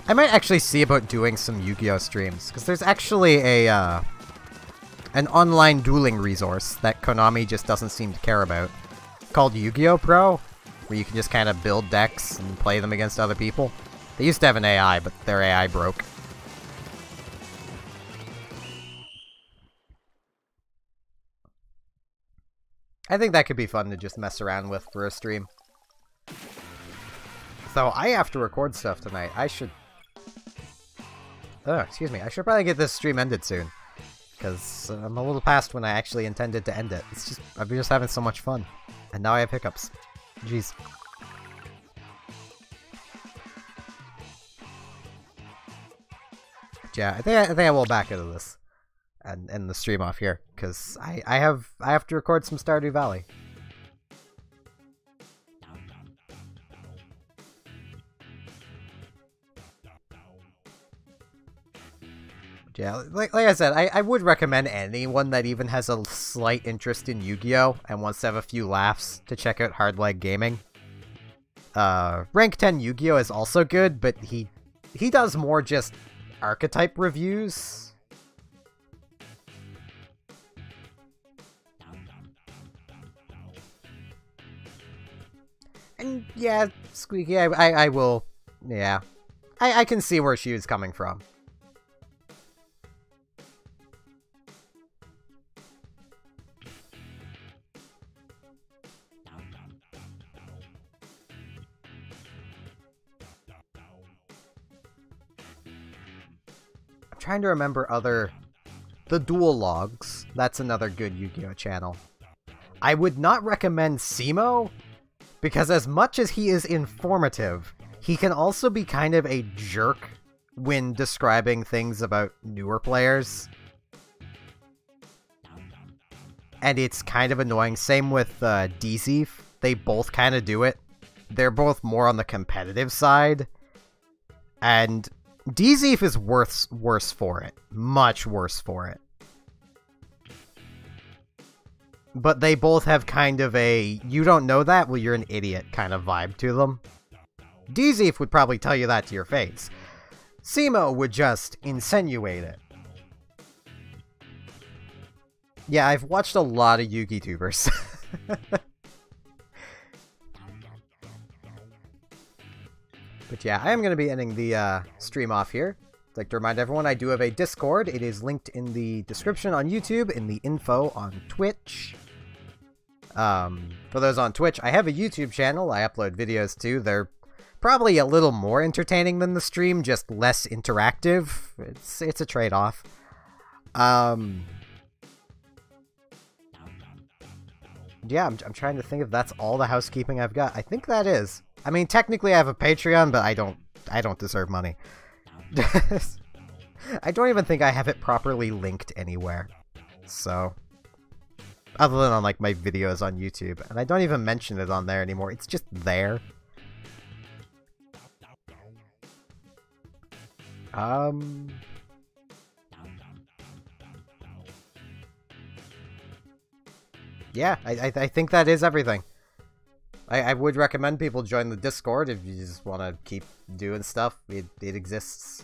I might actually see about doing some Yu-Gi-Oh! Streams, because there's actually a, an online dueling resource that Konami just doesn't seem to care about, called Yu-Gi-Oh! Pro, where you can just kind of build decks and play them against other people. They used to have an AI, but their AI broke. I think that could be fun to just mess around with for a stream. So I have to record stuff tonight. I should... Oh, excuse me. I should probably get this stream ended soon. Because I'm a little past when I actually intended to end it. It's just... I've been just having so much fun. And now I have hiccups. Jeez. Yeah, I think I will back into this. And end the stream off here. Because I have to record some Stardew Valley. Yeah, like I said, I would recommend anyone that even has a slight interest in Yu-Gi-Oh! And wants to have a few laughs to check out Hard Leg Gaming. Rank 10 Yu-Gi-Oh! Is also good, but he does more just archetype reviews. And yeah, Squeaky, I will, yeah. I can see where she was coming from. Trying to remember other... The Duel Logs. That's another good Yu-Gi-Oh! Channel. I would not recommend Simo, because as much as he is informative, he can also be kind of a jerk when describing things about newer players. And it's kind of annoying. Same with DZ. They both kind of do it. They're both more on the competitive side. And... DZ is worse for it. Much worse for it. But they both have kind of a, you don't know that? Well, you're an idiot kind of vibe to them. DZ would probably tell you that to your face. Simo would just insinuate it. Yeah, I've watched a lot of Yugi tubers. But yeah, I am going to be ending the stream off here. I'd like to remind everyone I do have a Discord. It is linked in the description on YouTube, in the info on Twitch. For those on Twitch, I have a YouTube channel I upload videos to. They're probably a little more entertaining than the stream, just less interactive. It's a trade-off. Yeah, I'm trying to think if that's all the housekeeping I've got. I think that is. I mean, technically I have a Patreon, but I don't deserve money. I don't even think I have it properly linked anywhere. So, other than on like my videos on YouTube, and I don't even mention it on there anymore. It's just there. Yeah, I think that is everything. I would recommend people join the Discord if you just want to keep doing stuff. It exists.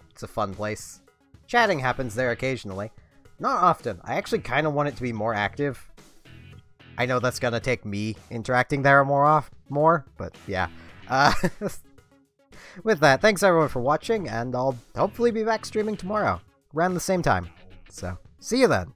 It's a fun place. Chatting happens there occasionally. Not often. I actually kind of want it to be more active. I know that's going to take me interacting there more, but yeah. With that, thanks everyone for watching, and I'll hopefully be back streaming tomorrow, around the same time. So, see you then!